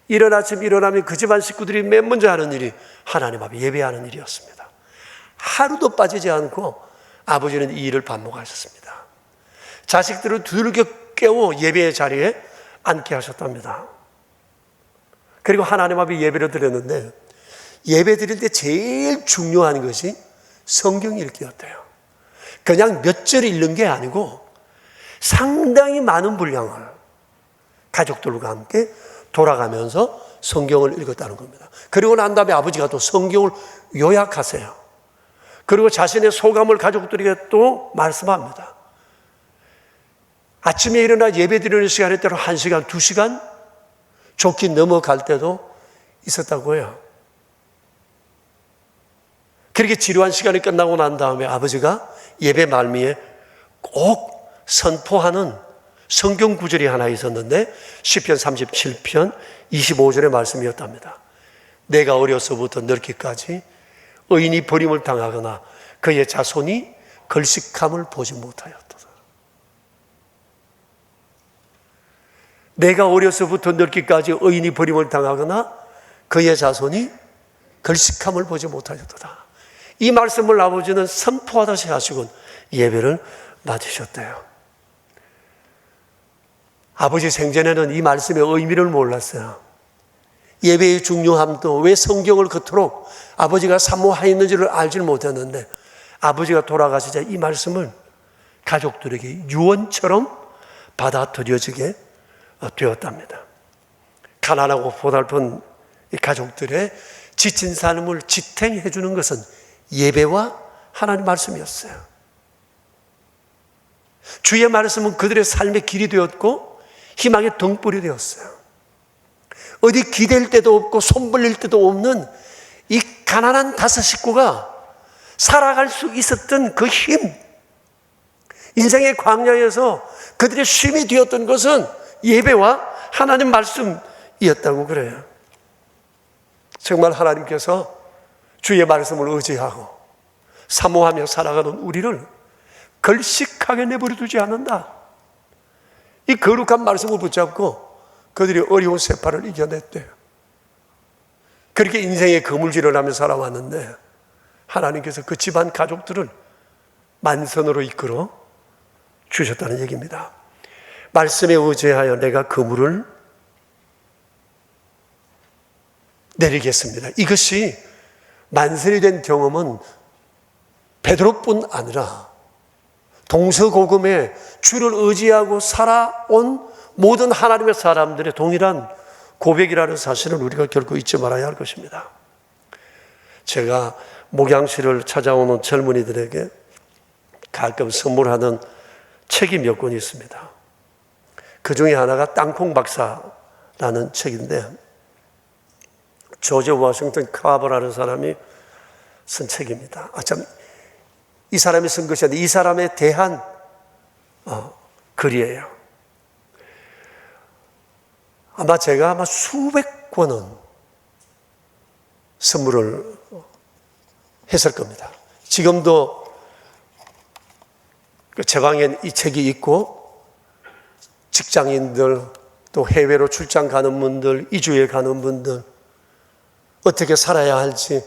이른 아침 일어나면 그 집안 식구들이 맨 먼저 하는 일이 하나님 앞에 예배하는 일이었습니다. 하루도 빠지지 않고 아버지는 이 일을 반복하셨습니다. 자식들을 두들겨 깨워 예배의 자리에 앉게 하셨답니다. 그리고 하나님 앞에 예배를 드렸는데 예배 드릴 때 제일 중요한 것이 성경 읽기였대요. 그냥 몇 절 읽는 게 아니고 상당히 많은 분량을 가족들과 함께 돌아가면서 성경을 읽었다는 겁니다. 그리고 난 다음에 아버지가 또 성경을 요약하세요. 그리고 자신의 소감을 가족들에게 또 말씀합니다. 아침에 일어나 예배 드리는 시간에 때로 1시간, 2시간 좋게 넘어갈 때도 있었다고 해요. 그렇게 지루한 시간이 끝나고 난 다음에 아버지가 예배 말미에 꼭 선포하는 성경 구절이 하나 있었는데 시편 37편 25절의 말씀이었답니다. 내가 어려서부터 늙기까지 의인이 버림을 당하거나 그의 자손이 걸식함을 보지 못하였도다. 내가 어려서부터 늙기까지 의인이 버림을 당하거나 그의 자손이 걸식함을 보지 못하였도다. 이 말씀을 아버지는 선포하다시 하시고 예배를 맞으셨대요. 아버지 생전에는 이 말씀의 의미를 몰랐어요. 예배의 중요함도 왜 성경을 그토록 아버지가 사모하였는지를 알지 못했는데 아버지가 돌아가시자 이 말씀을 가족들에게 유언처럼 받아들여지게 되었답니다. 가난하고 고달픈 이 가족들의 지친 삶을 지탱해 주는 것은 예배와 하나님 말씀이었어요. 주의 말씀은 그들의 삶의 길이 되었고 희망의 등불이 되었어요. 어디 기댈 데도 없고 손 벌릴 데도 없는 이 가난한 5 식구가 살아갈 수 있었던 그 힘, 인생의 광야에서 그들의 쉼이 되었던 것은 예배와 하나님 말씀이었다고 그래요. 정말 하나님께서 주의 말씀을 의지하고 사모하며 살아가는 우리를 걸식하게 내버려 두지 않는다. 이 거룩한 말씀을 붙잡고 그들이 어려운 세파를 이겨냈대요. 그렇게 인생의 거물질을 하며 살아왔는데 하나님께서 그 집안 가족들을 만선으로 이끌어 주셨다는 얘기입니다. 말씀에 의지하여 내가 그물을 내리겠습니다. 이것이 만선이 된 경험은 베드로뿐 아니라 동서고금에 주를 의지하고 살아온 모든 하나님의 사람들의 동일한 고백이라는 사실을 우리가 결코 잊지 말아야 할 것입니다. 제가 목양실을 찾아오는 젊은이들에게 가끔 선물하는 책이 몇 권이 있습니다. 그 중에 하나가 땅콩 박사라는 책인데 조지 워싱턴 카버라는 사람이 쓴 책입니다. 이 사람이 쓴 것이 아니라 이 사람에 대한 글이에요. 제가 수백 권은 선물을 했을 겁니다. 지금도 제 방에 이 책이 있고 직장인들 또 해외로 출장 가는 분들, 이주에 가는 분들 어떻게 살아야 할지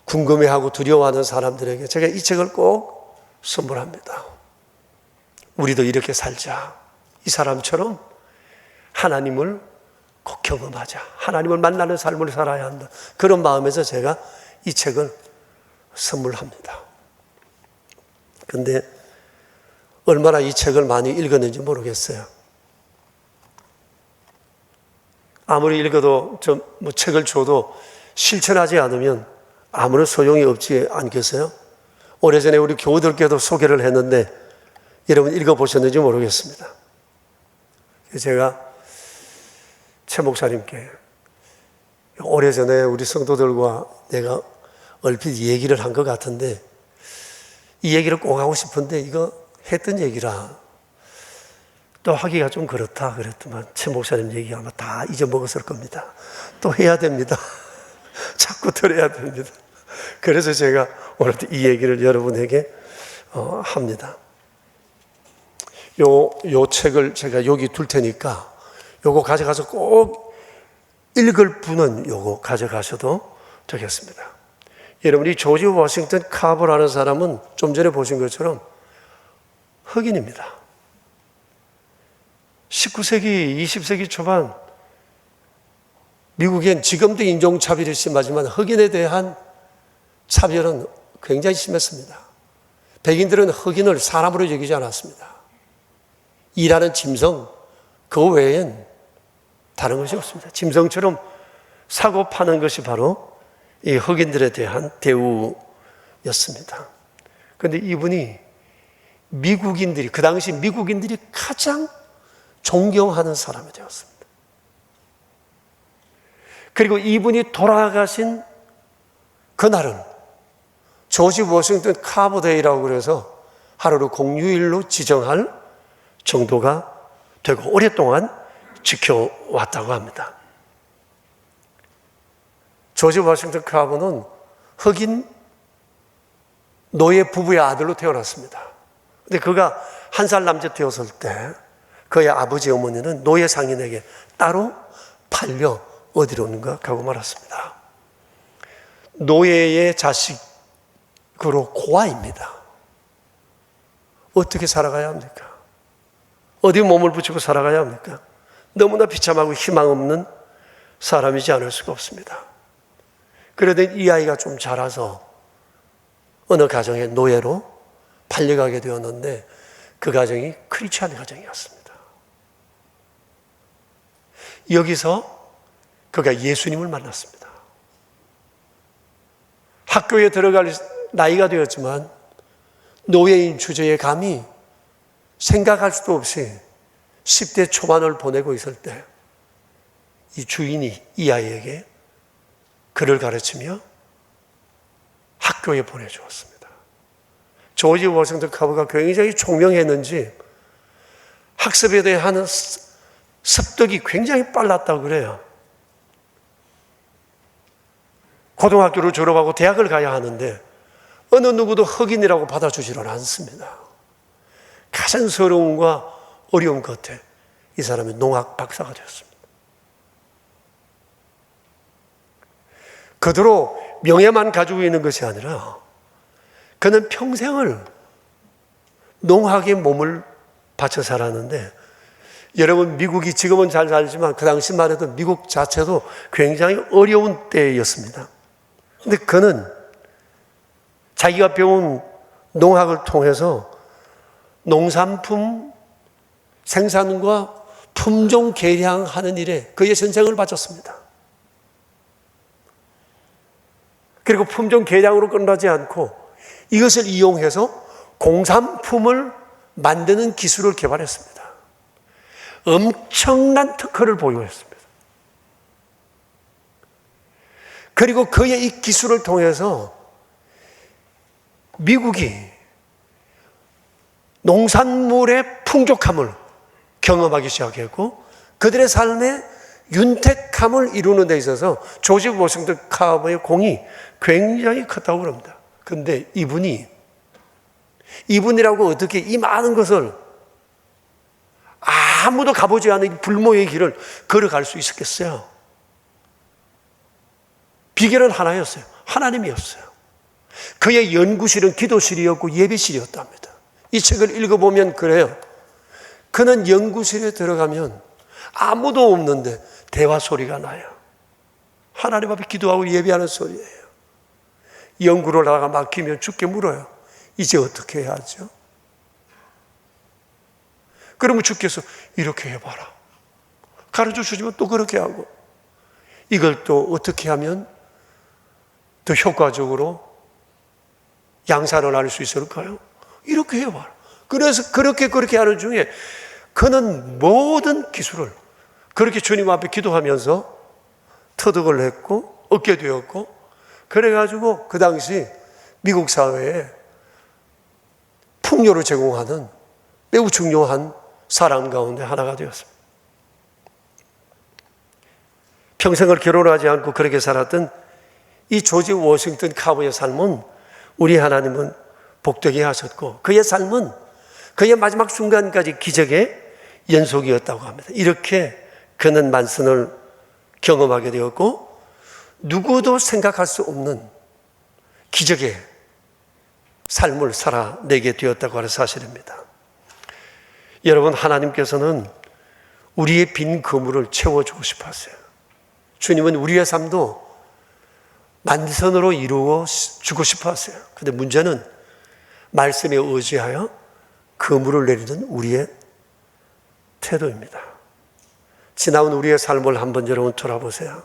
궁금해하고 두려워하는 사람들에게 제가 이 책을 꼭 선물합니다. 우리도 이렇게 살자. 이 사람처럼 하나님을 꼭 경험하자. 하나님을 만나는 삶을 살아야 한다. 그런 마음에서 제가 이 책을 선물합니다. 그런데 얼마나 이 책을 많이 읽었는지 모르겠어요. 아무리 읽어도 책을 줘도 실천하지 않으면 아무런 소용이 없지 않겠어요? 오래전에 우리 교우들께도 소개를 했는데 여러분 읽어보셨는지 모르겠습니다. 제가 최 목사님께 오래전에 우리 성도들과 내가 얼핏 얘기를 한 것 같은데 이 얘기를 꼭 하고 싶은데 이거 했던 얘기라 또 하기가 좀 그렇다 그랬더만 최 목사님 얘기 아마 다 잊어먹었을 겁니다. 또 해야 됩니다. 자꾸 들어야 됩니다. 그래서 제가 오늘 이 얘기를 여러분에게 합니다. 요 책을 제가 여기 둘 테니까 요거 가져가서 꼭 읽을 분은 요거 가져가셔도 되겠습니다. 여러분, 이 조지 워싱턴 카버라는 사람은 좀 전에 보신 것처럼 흑인입니다. 19세기, 20세기 초반 미국엔 지금도 인종차별이 심하지만 흑인에 대한 차별은 굉장히 심했습니다. 백인들은 흑인을 사람으로 여기지 않았습니다. 일하는 짐승, 그 외엔 다른 것이 없습니다. 짐승처럼 사고 파는 것이 바로 이 흑인들에 대한 대우였습니다. 그런데 이분이 미국인들이, 그 당시 미국인들이 가장 존경하는 사람이 되었습니다. 그리고 이분이 돌아가신 그날은 조지 워싱턴 카버데이라고 그래서 하루를 공휴일로 지정할 정도가 되고 오랫동안 지켜왔다고 합니다. 조지 워싱턴 카버는 흑인 노예 부부의 아들로 태어났습니다. 근데 그가 1살 남짓 되었을 때 그의 아버지 어머니는 노예 상인에게 따로 팔려 어디론가 가고 말았습니다. 노예의 자식으로 고아입니다. 어떻게 살아가야 합니까? 어디 몸을 붙이고 살아가야 합니까? 너무나 비참하고 희망 없는 사람이지 않을 수가 없습니다. 그러던 이 아이가 좀 자라서 어느 가정의 노예로 팔려가게 되었는데 그 가정이 크리스찬 가정이었습니다. 여기서 그가 예수님을 만났습니다. 학교에 들어갈 나이가 되었지만 노예인 주제에 감히 생각할 수도 없이 10대 초반을 보내고 있을 때 이 주인이 이 아이에게 글을 가르치며 학교에 보내주었습니다. 조지 워싱턴 카버가 굉장히 총명했는지 학습에 대한 습득이 굉장히 빨랐다고 그래요. 고등학교를 졸업하고 대학을 가야 하는데 어느 누구도 흑인이라고 받아주지는 않습니다. 가장 서러움과 어려움 끝에 이 사람이 농학 박사가 되었습니다. 그대로 명예만 가지고 있는 것이 아니라 그는 평생을 농학에 몸을 바쳐 살았는데 여러분, 미국이 지금은 잘 살지만 그 당시만 해도 미국 자체도 굉장히 어려운 때였습니다. 근데 그는 자기가 배운 농학을 통해서 농산품 생산과 품종 개량하는 일에 그의 전생을 바쳤습니다. 그리고 품종 개량으로 끝나지 않고 이것을 이용해서 공산품을 만드는 기술을 개발했습니다. 엄청난 특허를 보유했습니다. 그리고 그의 이 기술을 통해서 미국이 농산물의 풍족함을 경험하기 시작했고 그들의 삶에 윤택함을 이루는 데 있어서 조지 워싱턴 카버의 공이 굉장히 컸다고 그럽니다. 그런데 이분이라고 어떻게 이 많은 것을 아무도 가보지 않은 불모의 길을 걸어갈 수 있었겠어요? 비결은 하나였어요. 하나님이었어요. 그의 연구실은 기도실이었고 예배실이었답니다. 이 책을 읽어보면 그래요. 그는 연구실에 들어가면 아무도 없는데 대화 소리가 나요. 하나님 앞에 기도하고 예배하는 소리예요. 연구를 하다가 막히면 죽게 물어요. 이제 어떻게 해야 하죠? 그러면 주께서 이렇게 해봐라. 가르쳐 주시면 또 그렇게 하고 이걸 또 어떻게 하면 더 효과적으로 양산을 할 수 있을까요? 이렇게 해봐라. 그래서 그렇게 하는 중에 그는 모든 기술을 그렇게 주님 앞에 기도하면서 터득을 했고 얻게 되었고 그래가지고 그 당시 미국 사회에 풍요를 제공하는 매우 중요한 사람 가운데 하나가 되었습니다. 평생을 결혼하지 않고 그렇게 살았던 이 조지 워싱턴 카보의 삶은 우리 하나님은 복되게 하셨고 그의 삶은 그의 마지막 순간까지 기적의 연속이었다고 합니다. 이렇게 그는 만선을 경험하게 되었고 누구도 생각할 수 없는 기적의 삶을 살아내게 되었다고 하는 사실입니다. 여러분, 하나님께서는 우리의 빈 그물을 채워주고 싶어 하세요. 주님은 우리의 삶도 만선으로 이루어 주고 싶어 하세요. 그런데 문제는 말씀에 의지하여 그물을 내리는 우리의 태도입니다. 지나온 우리의 삶을 한번 여러분 돌아보세요.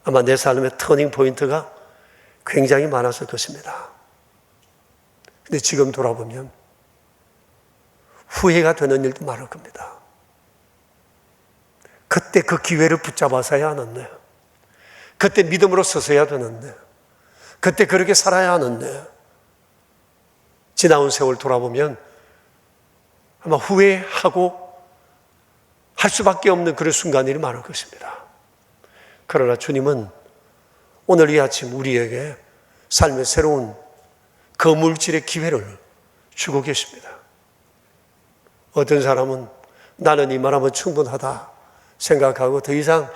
아마 내 삶의 터닝 포인트가 굉장히 많았을 것입니다. 근데 지금 돌아보면 후회가 되는 일도 많을 겁니다. 그때 그 기회를 붙잡아서야 하는데, 그때 믿음으로 서서야 되는데, 그때 그렇게 살아야 하는데, 지나온 세월 돌아보면 아마 후회하고 할 수밖에 없는 그런 순간들이 많을 것입니다. 그러나 주님은 오늘 이 아침 우리에게 삶의 새로운 거물질의 기회를 주고 계십니다. 어떤 사람은 나는 이만하면 충분하다 생각하고 더 이상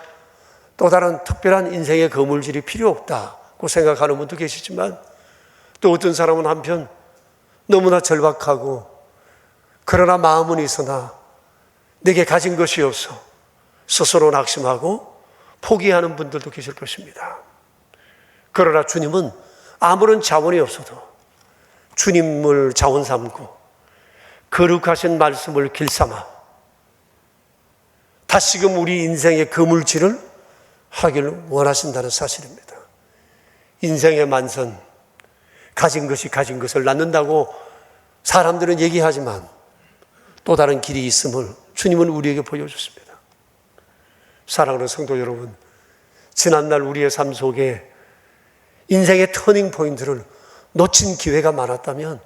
또 다른 특별한 인생의 거물질이 필요 없다고 생각하는 분도 계시지만 또 어떤 사람은 한편 너무나 절박하고 그러나 마음은 있으나 내게 가진 것이 없어 스스로 낙심하고 포기하는 분들도 계실 것입니다. 그러나 주님은 아무런 자원이 없어도 주님을 자원 삼고 거룩하신 말씀을 길삼아 다시금 우리 인생의 그물질을 하기를 원하신다는 사실입니다. 인생의 만선, 가진 것이 가진 것을 낳는다고 사람들은 얘기하지만 또 다른 길이 있음을 주님은 우리에게 보여줬습니다. 사랑하는 성도 여러분, 지난날 우리의 삶 속에 인생의 터닝 포인트를 놓친 기회가 많았다면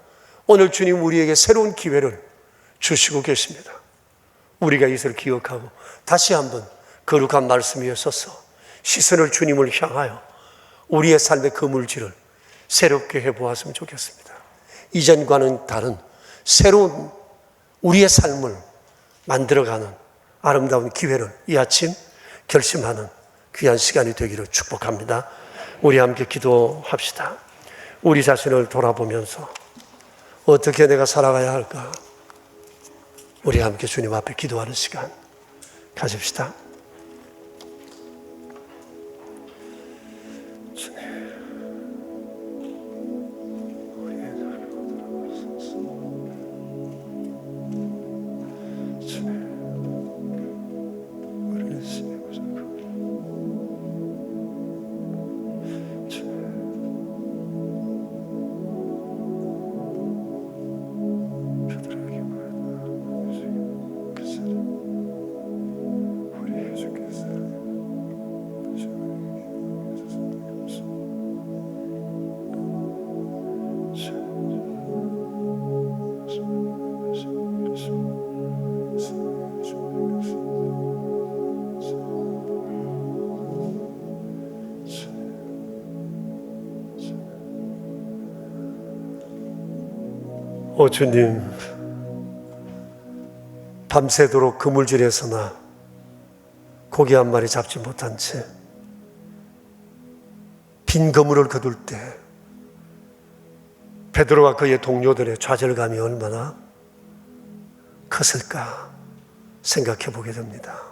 오늘 주님 우리에게 새로운 기회를 주시고 계십니다. 우리가 이것을 기억하고 다시 한번 거룩한 말씀 위에 서서 시선을 주님을 향하여 우리의 삶의 그물질을 새롭게 해보았으면 좋겠습니다. 이전과는 다른 새로운 우리의 삶을 만들어가는 아름다운 기회를 이 아침 결심하는 귀한 시간이 되기를 축복합니다. 우리 함께 기도합시다. 우리 자신을 돌아보면서 어떻게 내가 살아가야 할까? 우리 함께 주님 앞에 기도하는 시간 가집시다. 오 주님, 밤새도록 그물질에서나 고기 한 마리 잡지 못한 채 빈 그물을 거둘 때 베드로와 그의 동료들의 좌절감이 얼마나 컸을까 생각해 보게 됩니다.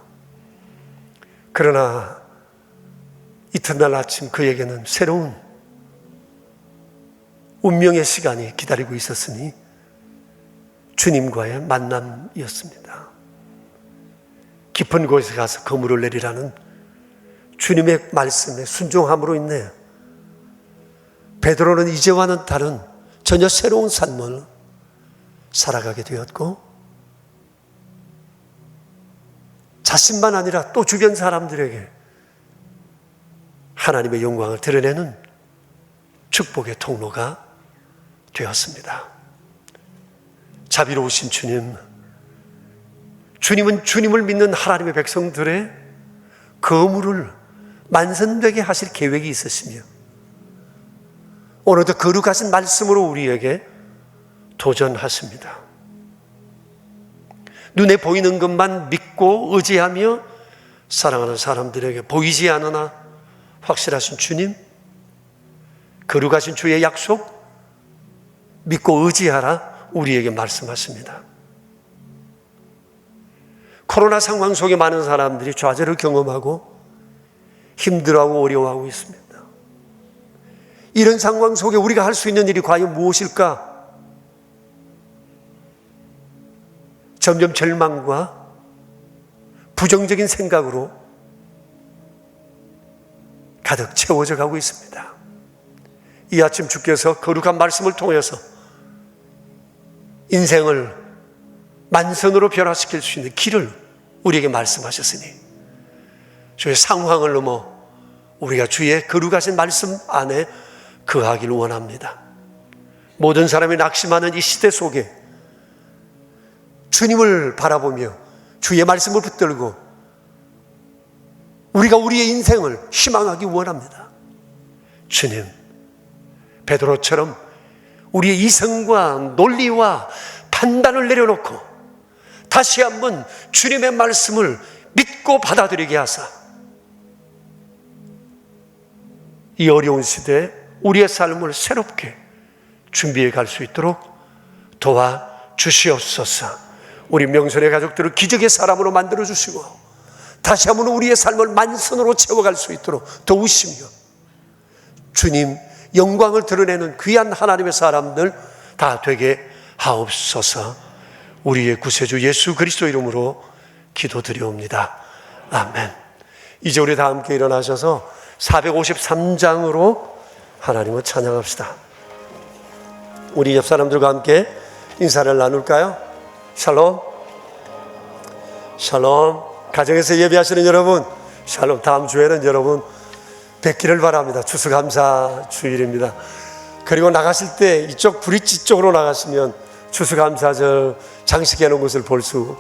그러나 이튿날 아침 그에게는 새로운 운명의 시간이 기다리고 있었으니 주님과의 만남이었습니다. 깊은 곳에 가서 그물을 내리라는 주님의 말씀에 순종함으로 인해 베드로는 이제와는 다른 전혀 새로운 삶을 살아가게 되었고 자신만 아니라 또 주변 사람들에게 하나님의 영광을 드러내는 축복의 통로가 되었습니다. 자비로우신 주님, 주님은 주님을 믿는 하나님의 백성들의 거물을 만선되게 하실 계획이 있으시며 오늘도 거룩하신 말씀으로 우리에게 도전하십니다. 눈에 보이는 것만 믿고 의지하며 사랑하는 사람들에게 보이지 않으나 확실하신 주님, 거룩하신 주의 약속 믿고 의지하라 우리에게 말씀하십니다. 코로나 상황 속에 많은 사람들이 좌절을 경험하고 힘들어하고 어려워하고 있습니다. 이런 상황 속에 우리가 할 수 있는 일이 과연 무엇일까? 점점 절망과 부정적인 생각으로 가득 채워져 가고 있습니다. 이 아침 주께서 거룩한 말씀을 통해서 인생을 만선으로 변화시킬 수 있는 길을 우리에게 말씀하셨으니 주의 상황을 넘어 우리가 주의 거룩하신 말씀 안에 거하기를 원합니다. 모든 사람이 낙심하는 이 시대 속에 주님을 바라보며 주의 말씀을 붙들고 우리가 우리의 인생을 희망하기 원합니다. 주님, 베드로처럼 우리의 이성과 논리와 판단을 내려놓고 다시 한번 주님의 말씀을 믿고 받아들이게 하사 이 어려운 시대에 우리의 삶을 새롭게 준비해 갈 수 있도록 도와주시옵소서. 우리 명선의 가족들을 기적의 사람으로 만들어주시고 다시 한번 우리의 삶을 만선으로 채워갈 수 있도록 도우시며 주님 영광을 드러내는 귀한 하나님의 사람들 다 되게 하옵소서. 우리의 구세주 예수 그리스도 이름으로 기도드리옵니다. 아멘. 이제 우리 다 함께 일어나셔서 453장으로 하나님을 찬양합시다. 우리 옆 사람들과 함께 인사를 나눌까요? 샬롬. 샬롬. 가정에서 예배하시는 여러분, 샬롬. 다음 주에는 여러분 뵙기를 바랍니다. 추수감사 주일입니다. 그리고 나가실 때 이쪽 브릿지 쪽으로 나가시면 추수감사절 장식해 놓은 것을 볼 수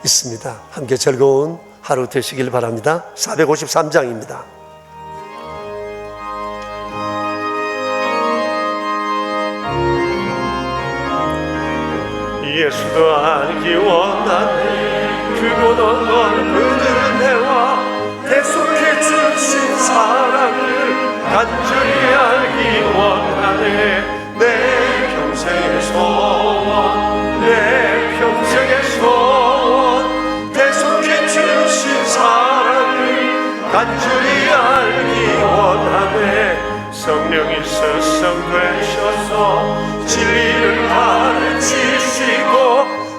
있습니다. 함께 즐거운 하루 되시길 바랍니다. 453장입니다. 예수도 알기 원하네. 그보다 넓은 은혜와 대속해 주신 사랑을 간절히 알기 원하네. 내 평생의 소원, 내 평생의 소원, 대속해 주신 사랑을 간절히 알기 원하네. 성령이서 성되셔서 진리를 가르치시고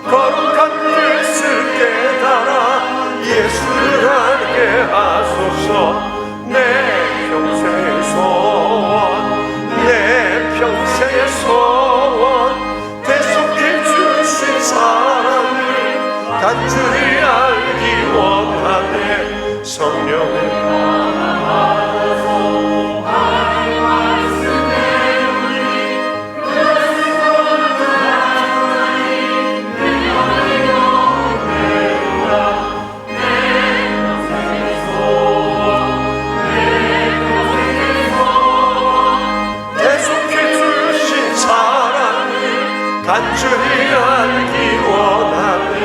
거룩한 뜻을 깨달아 예수를 알게 하소서. 내 평생의 소원, 내 평생의 소원, 대속해 주신 사랑을 간절히 알기 원하네. 성령을 간절히 알기 원하네.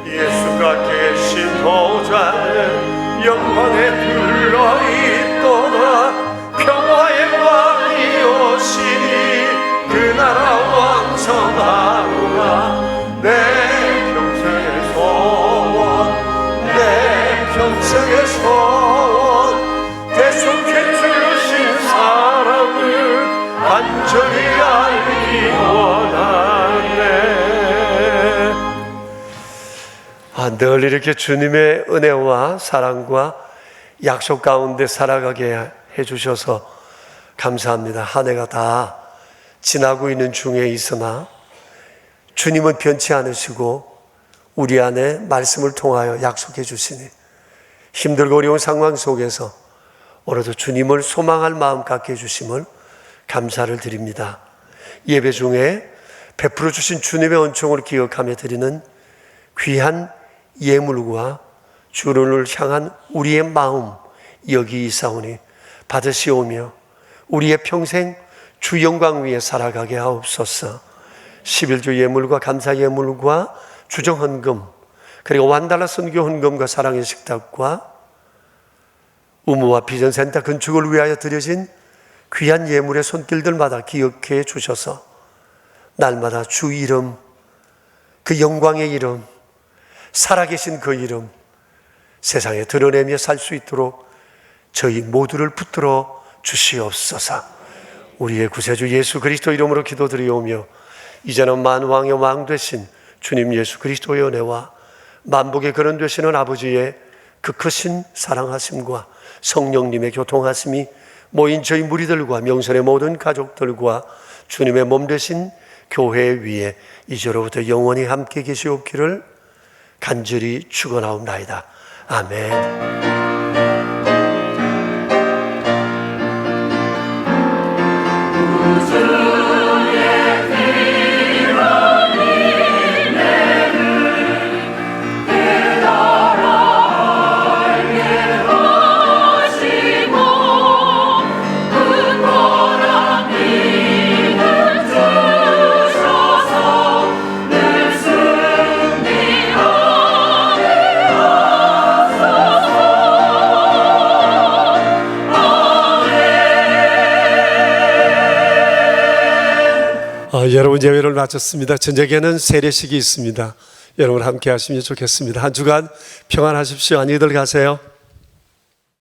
예수가 계신 보좌는 영광에 둘러있도다. 평화의 왕이 오시니 그 나라 왕성하구나. 내 평생의 소원, 내 평생의 소원, 대속해 주신 사랑을 간절히 알기 원하네. 늘 이렇게 주님의 은혜와 사랑과 약속 가운데 살아가게 해주셔서 감사합니다. 한 해가 다 지나고 있는 중에 있으나 주님은 변치 않으시고 우리 안에 말씀을 통하여 약속해 주시니 힘들고 어려운 상황 속에서 오늘도 주님을 소망할 마음 갖게 해주심을 감사를 드립니다. 예배 중에 베풀어 주신 주님의恩寵을 기억하며 드리는 귀한 예물과 주를 향한 우리의 마음 여기 있사오니 받으시오며 우리의 평생 주 영광 위에 살아가게 하옵소서. 11조 예물과 감사 예물과 주정 헌금, 그리고 완달라 선교 헌금과 사랑의 식탁과 우무와 비전센터 건축을 위하여 드려진 귀한 예물의 손길들마다 기억해 주셔서 날마다 주 이름, 그 영광의 이름, 살아계신 그 이름 세상에 드러내며 살 수 있도록 저희 모두를 붙들어 주시옵소서. 우리의 구세주 예수 그리스도 이름으로 기도드리오며 이제는 만왕의 왕 되신 주님 예수 그리스도의 은혜와 만복의 근원 되시는 아버지의 그 크신 사랑하심과 성령님의 교통하심이 모인 저희 무리들과 명선의 모든 가족들과 주님의 몸 되신 교회 위에 이제로부터 영원히 함께 계시옵기를 간절히 축원하옵나이다. 아멘. 여러분 예배를 마쳤습니다. 저녁에는 세례식이 있습니다. 여러분 함께 하시면 좋겠습니다. 한 주간 평안하십시오. 안녕히들 가세요.